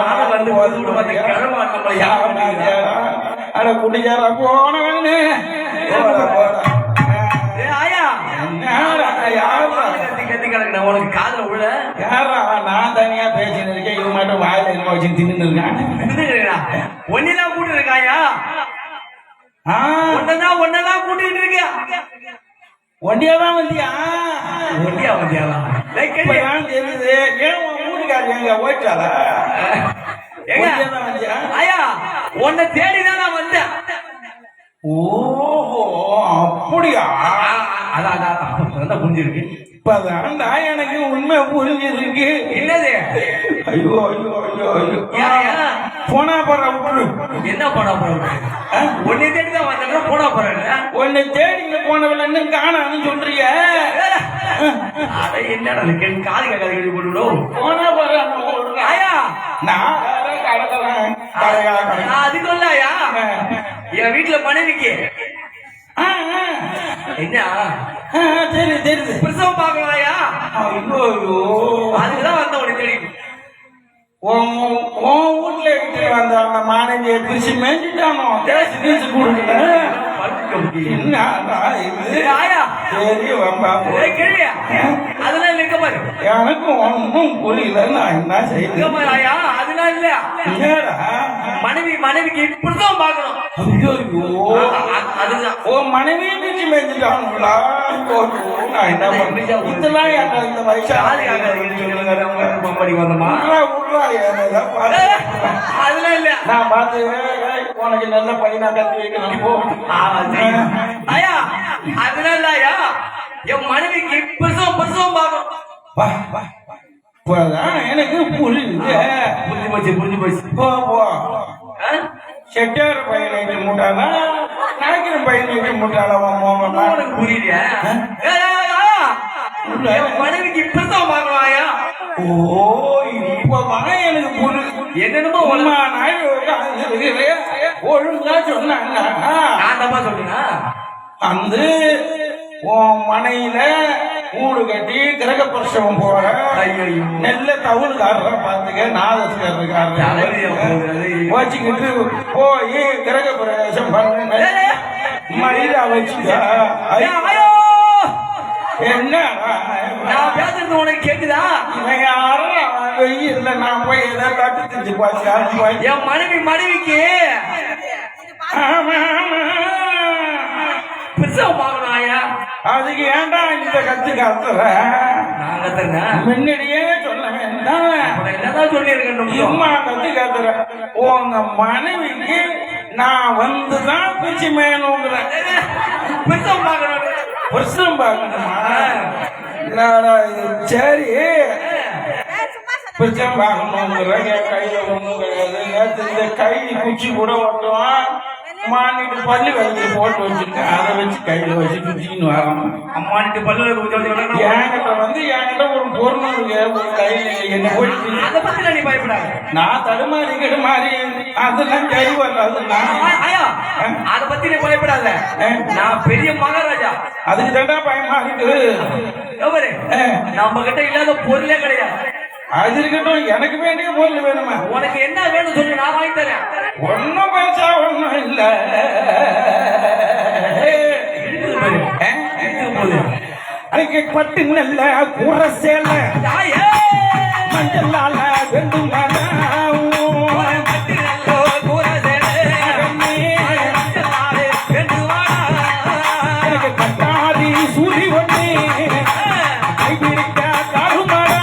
அட குடியார போனவன்னு உனக்கு காதல உள்ள யாரா நான் தனியா பேசிட்டு இருக்கேன், இவன் மட்டும் வாயில என்ன வச்சு தின்னு இருக்கான். ஒன்னதான் கூட்டு இருக்காயா? ஒன்னதான் கூட்டிட்டு இருக்கியா? ஒண்டியாதான் வந்தியா? ஒண்டியாவா தெரியுது. ஏன் வீட்டுக்காரி எங்க ஓய்ச்சாலா? ஐயா உன்னை தேடிதான் நான் வந்தேன். ஓஹோ அப்படியா? அதான் புரிஞ்சிருக்கு. இப்பதான் எனக்கு உண்மை புரிஞ்சிருக்கு. என்னது? ஐயோ ஐயோ ஐயோ ஐயோ போனா போற விட்டுரு. என்ன போனா போற? உன்னை தேடிதான் வந்தேன். போனா போறேன். உன்னை தேடிங்க போனவள் என்ன காணான்னு சொல்றிய? அட என்னடா கேள்வி காது கேட்காத கேள்வி போட்டுவிடும் போனா பாரு அந்த ஊருக்கு. ஆயா நான் வேற கடக்கிறேன் கடையா கடை. அதுக்கு இல்லையா என் வீட்டுல மனைவிக்கு என்ன சரி தெரியுது. பிரசவம் பார்க்கலாயா ஐயோ ஐயோ. அதுக்குதான் வந்த உனக்கு தெரியும் உன் வீட்டுல விட்டு வந்த அந்த மாணவியை பிரிச்சு மேய்ச்சிட்டானோ தேசி தீச்சு கொடுக்கல. என்னடா இது? ஆயா சரி வம்பா போ. கேள்வியா அதெல்லாம் இருக்க பாரு எனக்கும் ஒன்றும் புரியல. நான் என்ன செய்யுது? ஆயா அதெல்லாம் இல்ல மனைவிக்கு இப்படிதான் பார்க்கணும். ஐயோ அதுதான் உன் மனைவியை பிரிச்சு மேய்ச்சிட்டானுங்களா? நான் என்ன பண்றேன்? இதெல்லாம் இந்த வயசு வந்தமா அதெல்லாம் இல்ல நான் பார்த்து உனக்கு நல்ல பையனா கத்து வைக்கணும் போ. ஐயா அதெல்லாம் இல்ல ஐயா என் மனைவிக்கு பிரசவம் பார்க்கணும். வா, வா. இப்பதான் எனக்கு புரியுது. புரிஞ்சு போச்சு போ போ. செட்டார் பையனை மூட்டானா நாய்க்கிற பையனை மூட்டாளா? உனக்கு புரியலையா என் மனைவிக்கு பிரசவம் பார்க்கணும் ஐயா. ஓ இப்ப எனக்கு புரியுது. என்னென்னமோ ஒழுங்கா சொன்னா நான் தப்பா சொல்றேன்னா அந்த உன் மனையில கூடு கட்டி கிரக பிரசவம் போற நெல்ல தவுளுக்காரர பாத்துக்க நாதஸ்காரருக்காரர் வச்சுக்கிட்டு போய் கிரக பிரவேசம் பண்ண மயிலா வச்சுக்க. என்ன நான் பேசுறது உனக்கு கேக்குதா? வெயில் நான் போய் எதை தட்டு திச்சு போச்சு என் மனைவிக்கு பிரசவம் பார்க்கணும் ஐயா. அதுக்கு ஏன்டா இந்த கத்து கத்துற? நான் கத்துறேன் முன்னாடியே சொல்ல வேண்டாம். என்னதான் சொல்லியிருக்கேன் சும்மா கத்து கத்துற. உங்க மனைவிக்கு நான் வந்துதான் பிச்சு மேனுங்கிறேன். பிரசவம் பார்க்கணும் பிரசவம் பார்க்கணுமா? சரி பிரச்சனை பார்க்கணுங்கிற கையில ஒண்ணும் கிடையாது. நேற்று இந்த கை குச்சி கூட ஓட்டுவான் அம்மானிட்டு பல்லு விளக்கி போட்டு வச்சிருக்கேன். அதை வச்சு கையில வச்சு குச்சின்னு வரணும். அம்மானிட்டு பல்லு என்கிட்ட வந்து என்கிட்ட ஒரு பொருள் இருக்கு. ஒரு கையில என்ன போயிட்டு அதை பத்தி நீ பயப்படாது. நான் தடுமாறி அதெல்லாம் கை வராது. அதை பத்தி நீ பயப்படாத. நான் பெரிய மகாராஜா. அதுக்கு தண்டா பயமா இருக்கு. நம்ம கிட்ட இல்லாத பொருளே கிடையாது. அது இருக்கட்டும். எனக்கு வேண்டிய பொருள் வேணுமா? உனக்கு என்ன வேணும் சொல்லி நான் வாங்கி தரேன். ஒன்னும் பேசா ஒண்ணும் இல்ல. அன்னைக்கு பட்டு நல்ல கூற சேல மஞ்சளால வேண்டும் கட்டாரி சூரி ஒண்ணு கைபிடிக்க காருமாடா.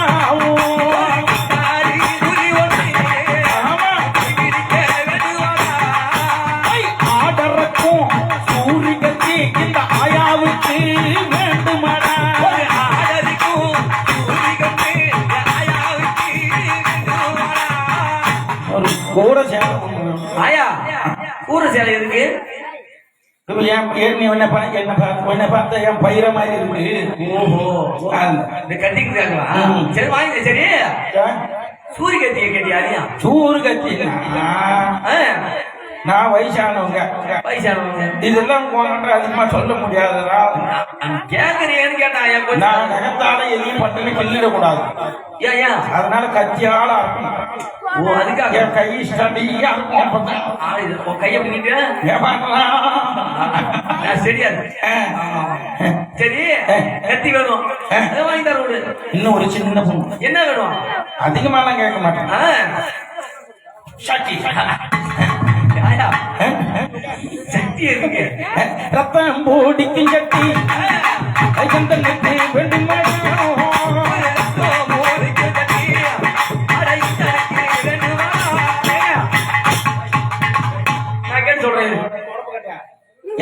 ஆடறக்கும் சூரியத்தி இந்த ஆயாவுக்கு வேண்டுமாடா. ஒரு கூற சேலை ஆயா ஊரு சேலை இருக்கு. நீ என்ன பார்த்த என் பயிர மாதிரி இருக்கு. ஓஹோ கட்டிக்கிறாங்களா? சரி வாங்க. சரி சூரிய கத்திய கேட்டியா? சூறு கத்தி நான் வயசானவங்க இதெல்லாம் உங்ககிட்ட அதிகமா சொல்ல முடியாதுடா. கேக்குறீங்கன்னு கேட்டா நான் நகத்தால எதையும் பட்டுன்னு கிள்ளிடக்கூடாது. அதனால கத்தியால இருக்கணும். அதுக்காக என் கை ஸ்டடியா இருக்கும். கைய பண்ணிட்டு சரியா சரி கத்தி வேணும் வாங்கி தர விடு. இன்னும் ஒரு சின்ன பொண்ணு. என்ன வேணும்? அதிகமாலாம் கேட்க மாட்டேன். சட்டி சக்தி இருக்கு. ரத்தம் போடிக்கும் சட்டி வேண்டும்.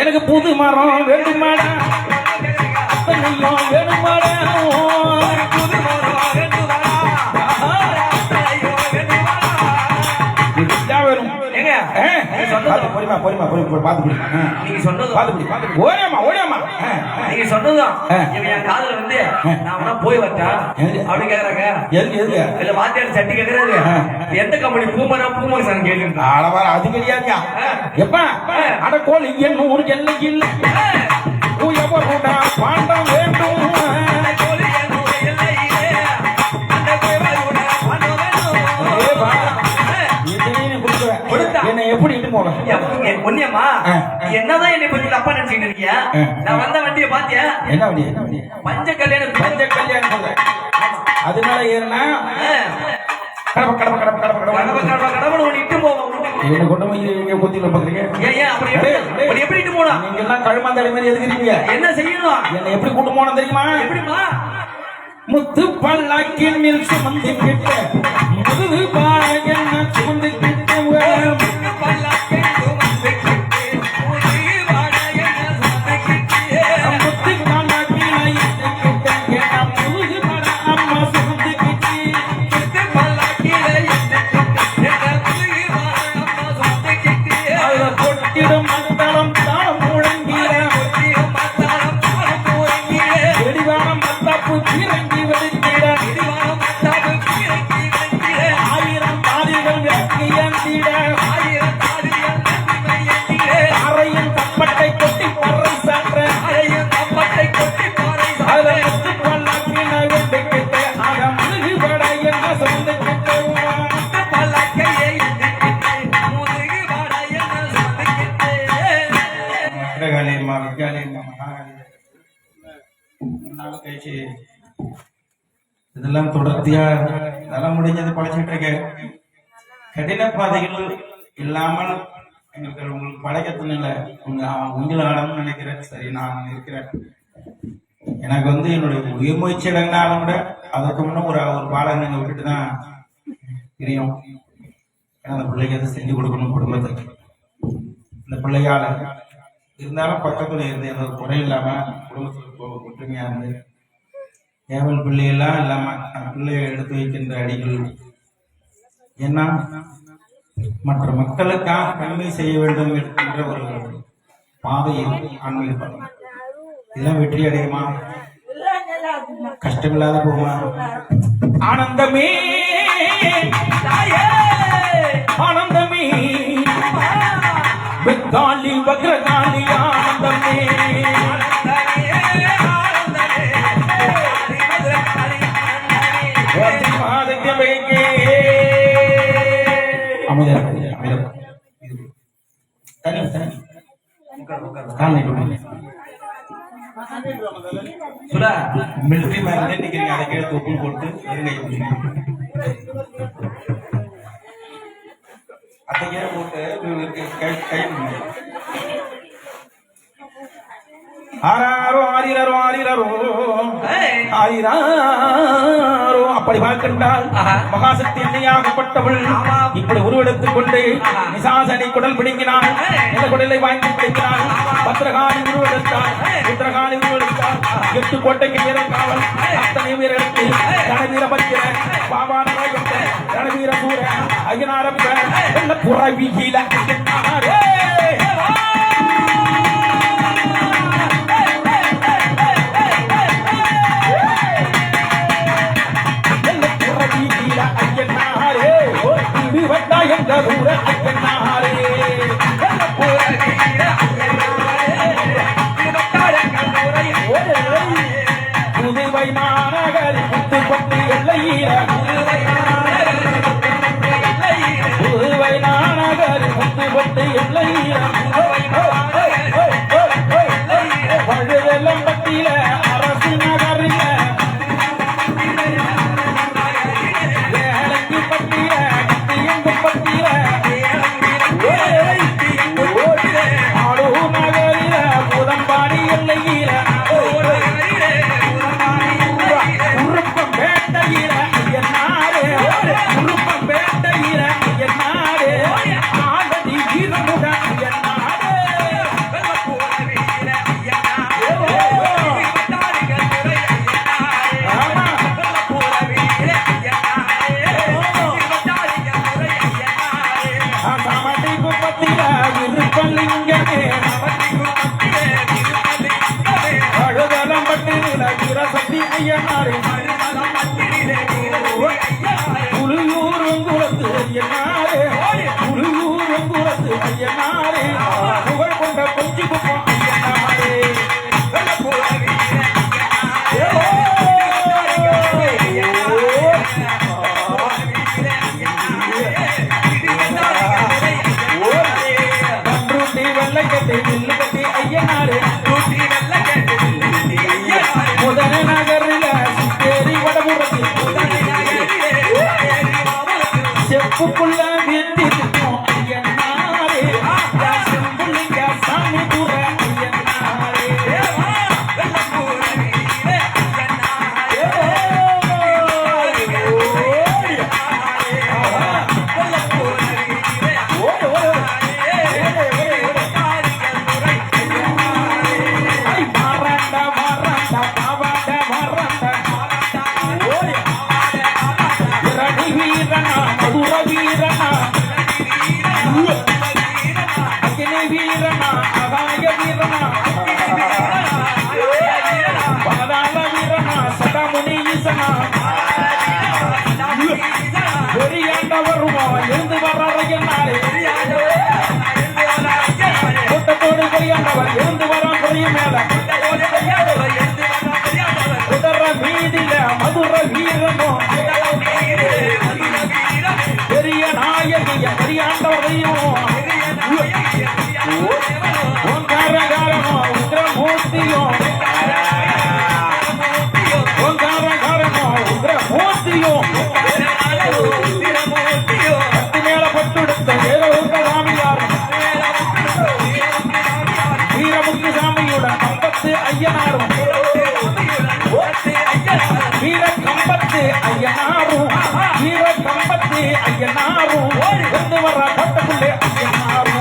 எனக்கு புது மரம் வேண்டுமாடா. வேணுமாடா. புது மரம் வேணும். பொறுமா பொறுமா பொறுமா பாத்து பிடி நீங்க சொன்னதும் பாத்து பிடி ஓடியாமா ஓடியாமா நீங்க சொன்னதும் இவன் என் காதுல வந்து நான் வேணா போய் வரட்டா அப்படி கேக்குறாங்க. எதுக்கு இல்ல வாத்தியார் சட்டி கேக்குறாரு எந்த கம்பெனி பூமர் சார் கேட்டு ஆளவார அது கிடையாதுயா எப்பா அட கோல் என்னூர் எல்லை இல்லை எவருடா பாண்டம் வேண்டும் என்ன எப்படி இட்டு போக ஒன்னியம்மா என்னதான் என்னை கொஞ்சம் தப்பா நினைச்சுட்டு இருக்கியா? நான் வந்த வண்டியை பாத்தியா? என்ன வண்டி பஞ்ச கல்யாணம் அதனால ஏன்னா கடப்ப கடப்ப கடப்ப கடப்ப கடப்ப கடவுள் ஒண்ணு இட்டு போவோம். என்ன கொண்டு போய் இங்க குத்தில பாக்குறீங்க? ஏன் அப்படி எப்படி இட்டு போனா? நீங்க எல்லாம் கழுமாந்தாடி மாதிரி எதுக்குறீங்க? என்ன செய்யணும்? என்ன எப்படி கூட்டு போனோம் தெரியுமா? எப்படிமா? முத்து பல்லாக்கின் மேல் சுமந்து கிட்ட முது பாழ என்ன சுமந்து கிட்ட முத்து பல்லாக்கின் சுமந்து கிட்ட முது பாழ என்ன சுமந்து கிட்ட முத்து பல்லாக்கின் கிட்ட கேட்ட முது பாழ அம்மா சுமந்து கிட்ட முத்து பல்லாக்கின் கிட்ட கேட்ட முது பாழ அம்மா சுமந்து கிட்ட அத பொட்டிடும் மத்தளம் தாளம் முழங்கிற பொட்டிடும் மத்தளம் தாளம் முழங்கிற வெடிவானம் மத்தாப்பு தீரங்கி இதெல்லாம் தொடர்ச்சியா அதெல்லாம் முடிஞ்சது படைச்சிட்டு இருக்கேன். கடின பாதைகள் இல்லாமல் எங்களுக்கு உங்களுக்கு படைக்கத்துல இல்லை உங்களை ஆடணும்னு நினைக்கிறேன். சரி நான் இருக்கிறேன். எனக்கு வந்து என்னுடைய உயிர் முயற்சி இடங்கினாலும் கூட அதற்கு முன்ன ஒரு பாலகனை விட்டுட்டு தான் பிரியும். அந்த பிள்ளைக்கு எதை செஞ்சு கொடுக்கணும் குடும்பத்துக்கு. இந்த பிள்ளையால இருந்தாலும் பக்கத்துல இருந்து எந்த ஒரு குறை இல்லாம குடும்பத்துக்கு ஒற்றுமையா இருந்து ஏவல் பிள்ளையெல்லாம் இல்லாம அந்த பிள்ளையை எடுத்து வைக்கின்ற அடிகள் ஏன்னா மற்ற மக்களுக்காக நன்மை செய்ய வேண்டும் என்கின்ற ஒரு பாதையில் ஆன்மீக படம் இதெல்லாம் வெற்றி அடையுமா? கஷ்டமில்லாத போகுமா? ஆனந்தமே ஆனந்தமே வெக்காலி வக்ரகாலி ஆனந்தமே மிலிட்டரி மேல நிக்கிறீங்க அதை கேட்டு ஒப்பு போட்டு அதையே போட்டு கை ஆறாரோ ஆறிரோ ஆறிரோ ஆயிராரோ அப்படி பார்க்கின்றால் மகாசக்தி எண்ணையாகப்பட்டவள் இப்படி உருவெடுத்துக் கொண்டு நிசாசனை குடல் பிடிங்கினாள். இந்த குடலை வாங்கி பிடிக்கிறாள். பத்திரகாளி உருவெடுத்தாள். புத்திரகாளி உருவெடுத்தாள். 8 கோட்டைக்கு வீரக்காவல் அத்தனை வீரருக்கு ரணவீர பத்திர பாபான ரணவீர சூர அகினாரப்ப என்ன புறவியில புதுவை மாநகர் புத்துப்பட்டு புதுவை மாநகர் புத்து ஐயனாரே புலியூரும் குலத்து ஐயனாரே புலியூரும் குலத்து ஐயனாரே புகழ் கொண்ட கொஞ்சி குப்பம் ஐயனாரே கன்றுட்டி வெள்ளை கட்டி வில்லு கட்டி ஐயனாரே முதன நகரில சுத்தேரி வடமுறத்து செப்புக்குள்ள வீட்டிருக்கும் ஐயனாரே செம்புள்ளிங்க சாமி புற ஐயனாரே மாறாண்டா மாறாண்டா பாவாண்டா மாறாண்டா இரடி வீரனா மதுர வீரனா அக்னி வீரனா அகாய வீரனா பாதாள வீரனா சடமுனி ஈசனா பெரியாண்ட வருமா இருந்து வர்றாரு கூட்டத்தோடு பெரியாண்டவர் இருந்து வரா பெரிய மேல குதிர மீதில மதுர வீரனும் பெரிய நாயகிய பெரியாண்டவரையும் ஓங்காரகாரனோ உக்ரமூர்த்தியும் ஓங்காரகாரனோ உக்ரமூர்த்தியும் பத்து மேல பட்டுடுத்த வேறொருத்த சாமியாரும் வீரமுத்து சாமியுடன் கம்பத்து ஐயனாரும் வீர கம்பத்து ஐயனாரும் வீர கம்பத்து ஐயனாரும் வந்து வர பட்டக்குள்ளே ஐயனாரும்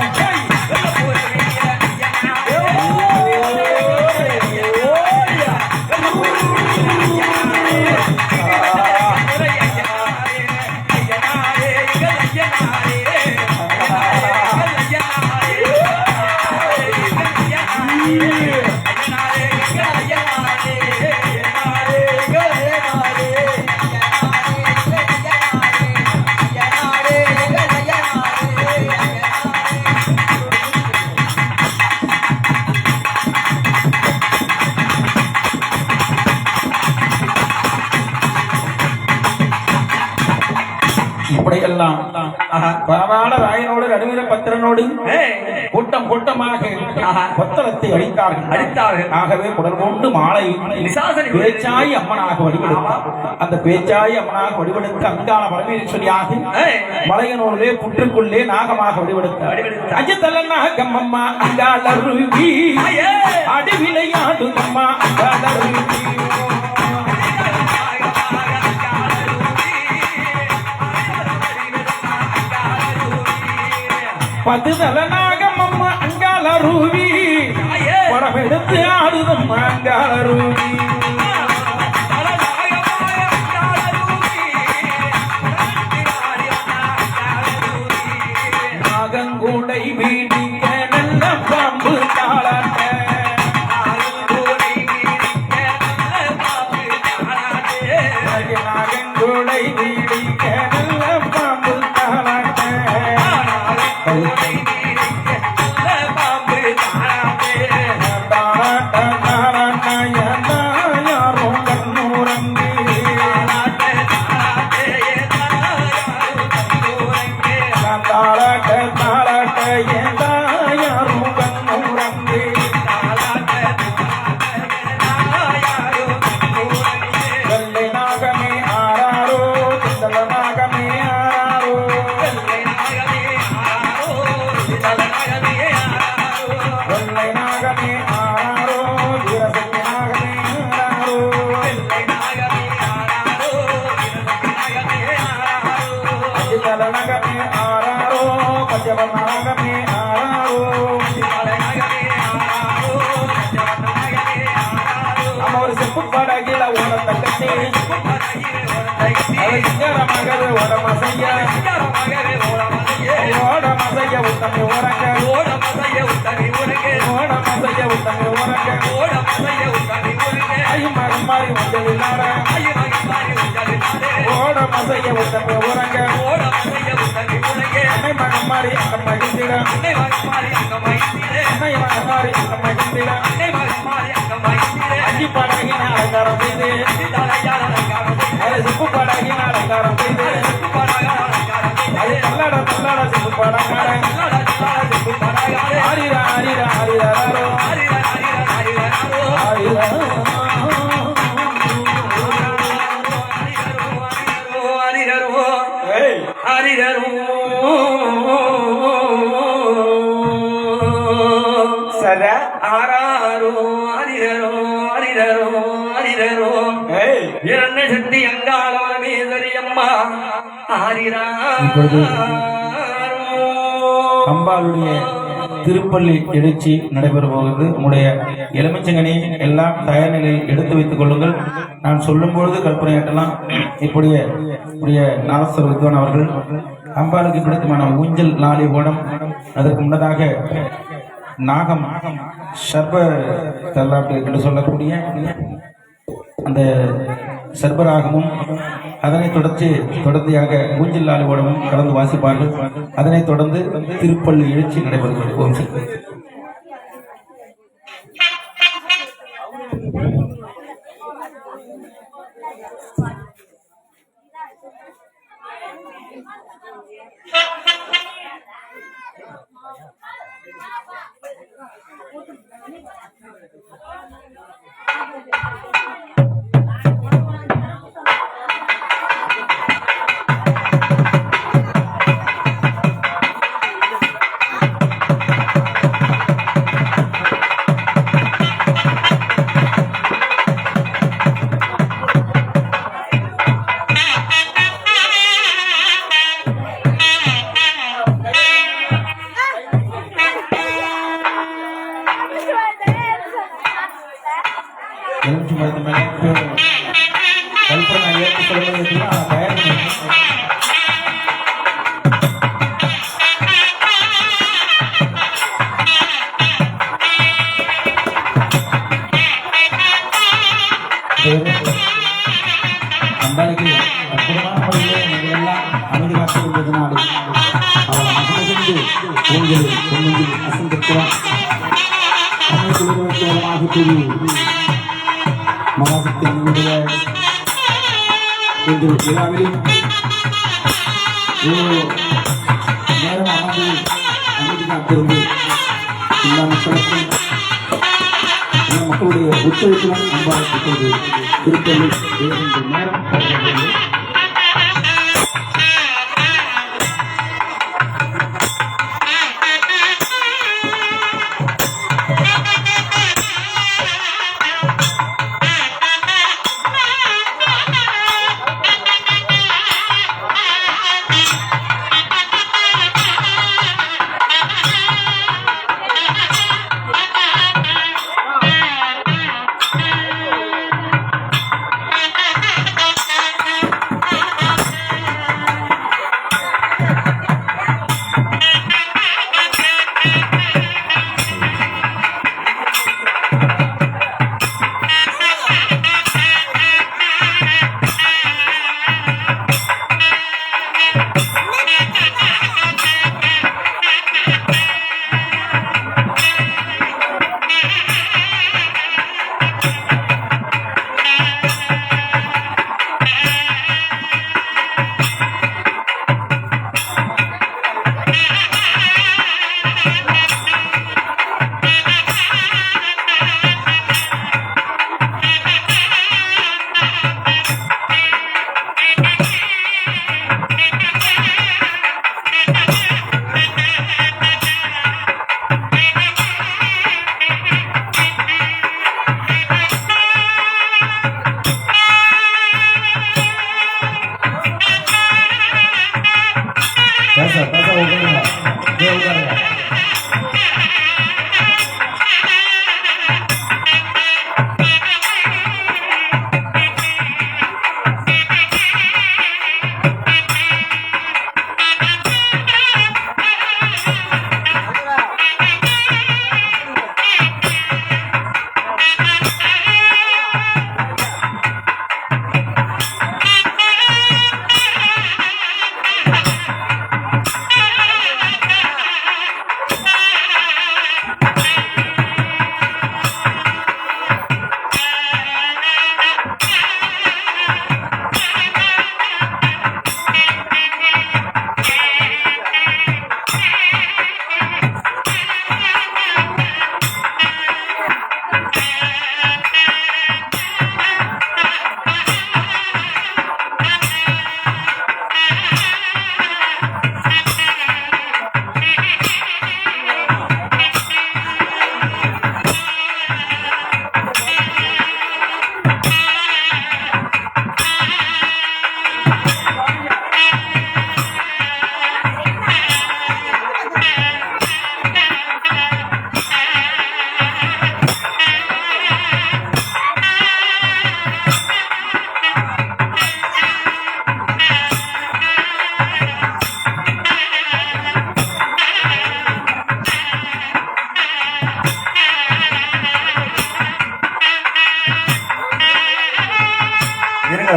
இப்படியெல்லாம் பாவாள ராயனோடு நடுவில பத்திரனோடு கூட்டம் கூட்டமாக கொத்தளத்தை அடித்தார்கள். ஆகவே குடல் கொண்டு மாலை பேச்சாய் அம்மனாக வழிபடுத்தார். அந்த பேச்சாய் அம்மனாக வழிபடுத்த அங்காள பரமேஸ்வரியாக மலையனூரிலே புற்றுக்குள்ளே நாகமாக வழிபடுத்தார். அஜித்தலநாகம்மம்மா அங்காள ரூபி அடி விளையாடு அம்மா அங்காள ரூபி பதுதலநாகம்மம்மா அங்காள ரூபி படமெடுத்து ஆடுதம்மா அங்காள ரூபி நாகங்கூடை வீடிக்க நல்ல பாம்பு தாளாட்ட நாகங்கூடை வீடிக்க நல்ல பாம்பு தாளாட்ட படகில ஓட தக்கத்தே ஓட மசைய உத்தமி உறங்க ஐ மரம் மாறி வந்தது மகிழ்ந்திட அன்னை மகமாரி அங்கம் மகிழ்ந்திட அன்னை மகமாரி அங்கம் மகிழ்ந்திட அன்னை மகமாரி அங்கம் மகிழ்ந்திட அஞ்சி படகின அலங்காரம் செய்து சித்தாரையார் அலங்காரம் செய்து சிப்பு படகின அலங்காரம் செய்து சிப்பாராயார் அலங்காரம் செய்து தள்ளாட தள்ளாட சிப்பு படகார சில்லாட சில்லாட சிப்பாராயார் ஆரிர ஆரிர ஆரிரோ ஹரிர ஹரிர ஹரிர ஹரிரோ ஏய் ஹரிரோ சதா ஆராரோ ஹரிரோ ஹரிரோ ஹரிரோ ஏய் இரண்ட சக்தி அங்காளமேதரி அம்மா ஆரிரா அம்பாளுடைய திருப்பள்ளி எழுச்சி நடைபெற போகிறது. உங்களுடைய எலுமிச்சங்கனி எல்லாம் தயார் நிலையில் எடுத்து வைத்துக் கொள்ளுங்கள். நான் சொல்லும் பொழுது கற்பனை ஏற்றலாம். இப்படிய நாகஸ்வர வித்வான் அவர்கள் அம்பாளுக்கு பிடித்தமான ஊஞ்சல் நாளை ஓடம், அதற்கு முன்னதாக நாகம் சர்ப தள்ளாட்டு என்று சொல்லக்கூடிய அந்த சர்பராகமும், அதனைத் தொடர்ச்சியாக ஊஞ்சல் நாளை ஓடமும் கலந்து வாசிப்பார்கள். அதனைத் தொடர்ந்து திருப்பள்ளி எழுச்சி நடைபெறுகிறது. ஓம் சக்தி. எழுச்சி மருந்து மேலே கல்பனை ஏற்று சொல்வது தயார் அம்பாளுக்கு அற்புதமான முறையில் நீங்கள் எல்லாம் அமைதி காத்து கொள்வதனால் அவள் மகிழ்ந்து உங்கள் பொன்னில் அசந்திருக்கிறார். அமைச்சமாக கூறி மகாசக்தி அம்மனுடைய இந்த விழாவில் நேரம் அமர்ந்து அமைதி காத்திருந்து எல்லா மக்களுக்கும் மக்களுடைய ஒத்துழைப்புடன் அன்பாக இப்போது திருப்பள்ளி நேரம்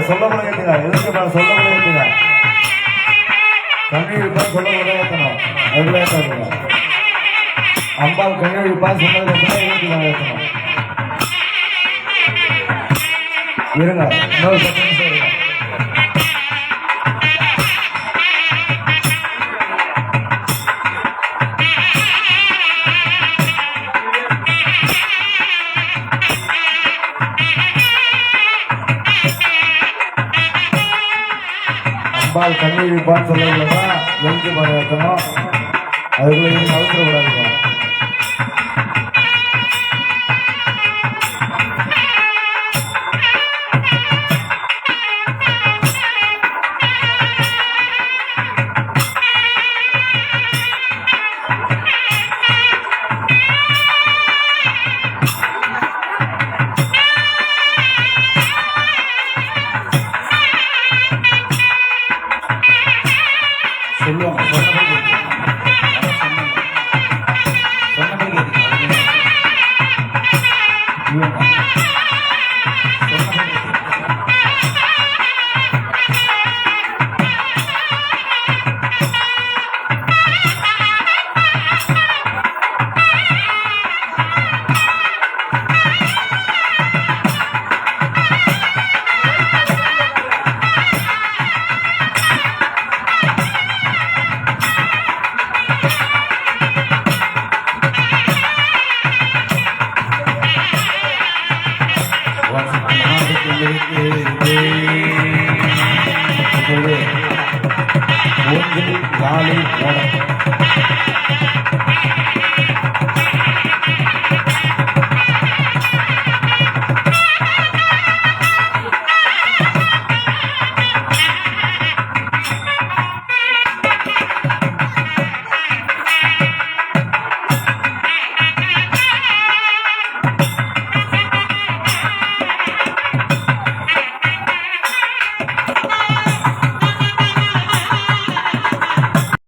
சொல்ல கூட கேட்டுங்க எதுக்கு சொல்ல கூட கேட்டுங்க கண்ணீர் இருப்பா சொல்ல கூட ஏற்றணும் அதுக்குள்ள ஏற்றாங்க அம்பாள் கண்ணீர் இருப்பா சொன்னதுக்கு ஏற்றணும் இருங்க இன்னொரு 10 நிமிஷம் இருங்க அம்பாள் கண்ணீர் இருப்பான்னு சொல்லவில்லைன்னா எழுதி பாராட்டணும் அதுக்குள்ள இருந்து அவசரப்படாதுங்க சொல்லுவாங்க சொன்னபடி கேட்குது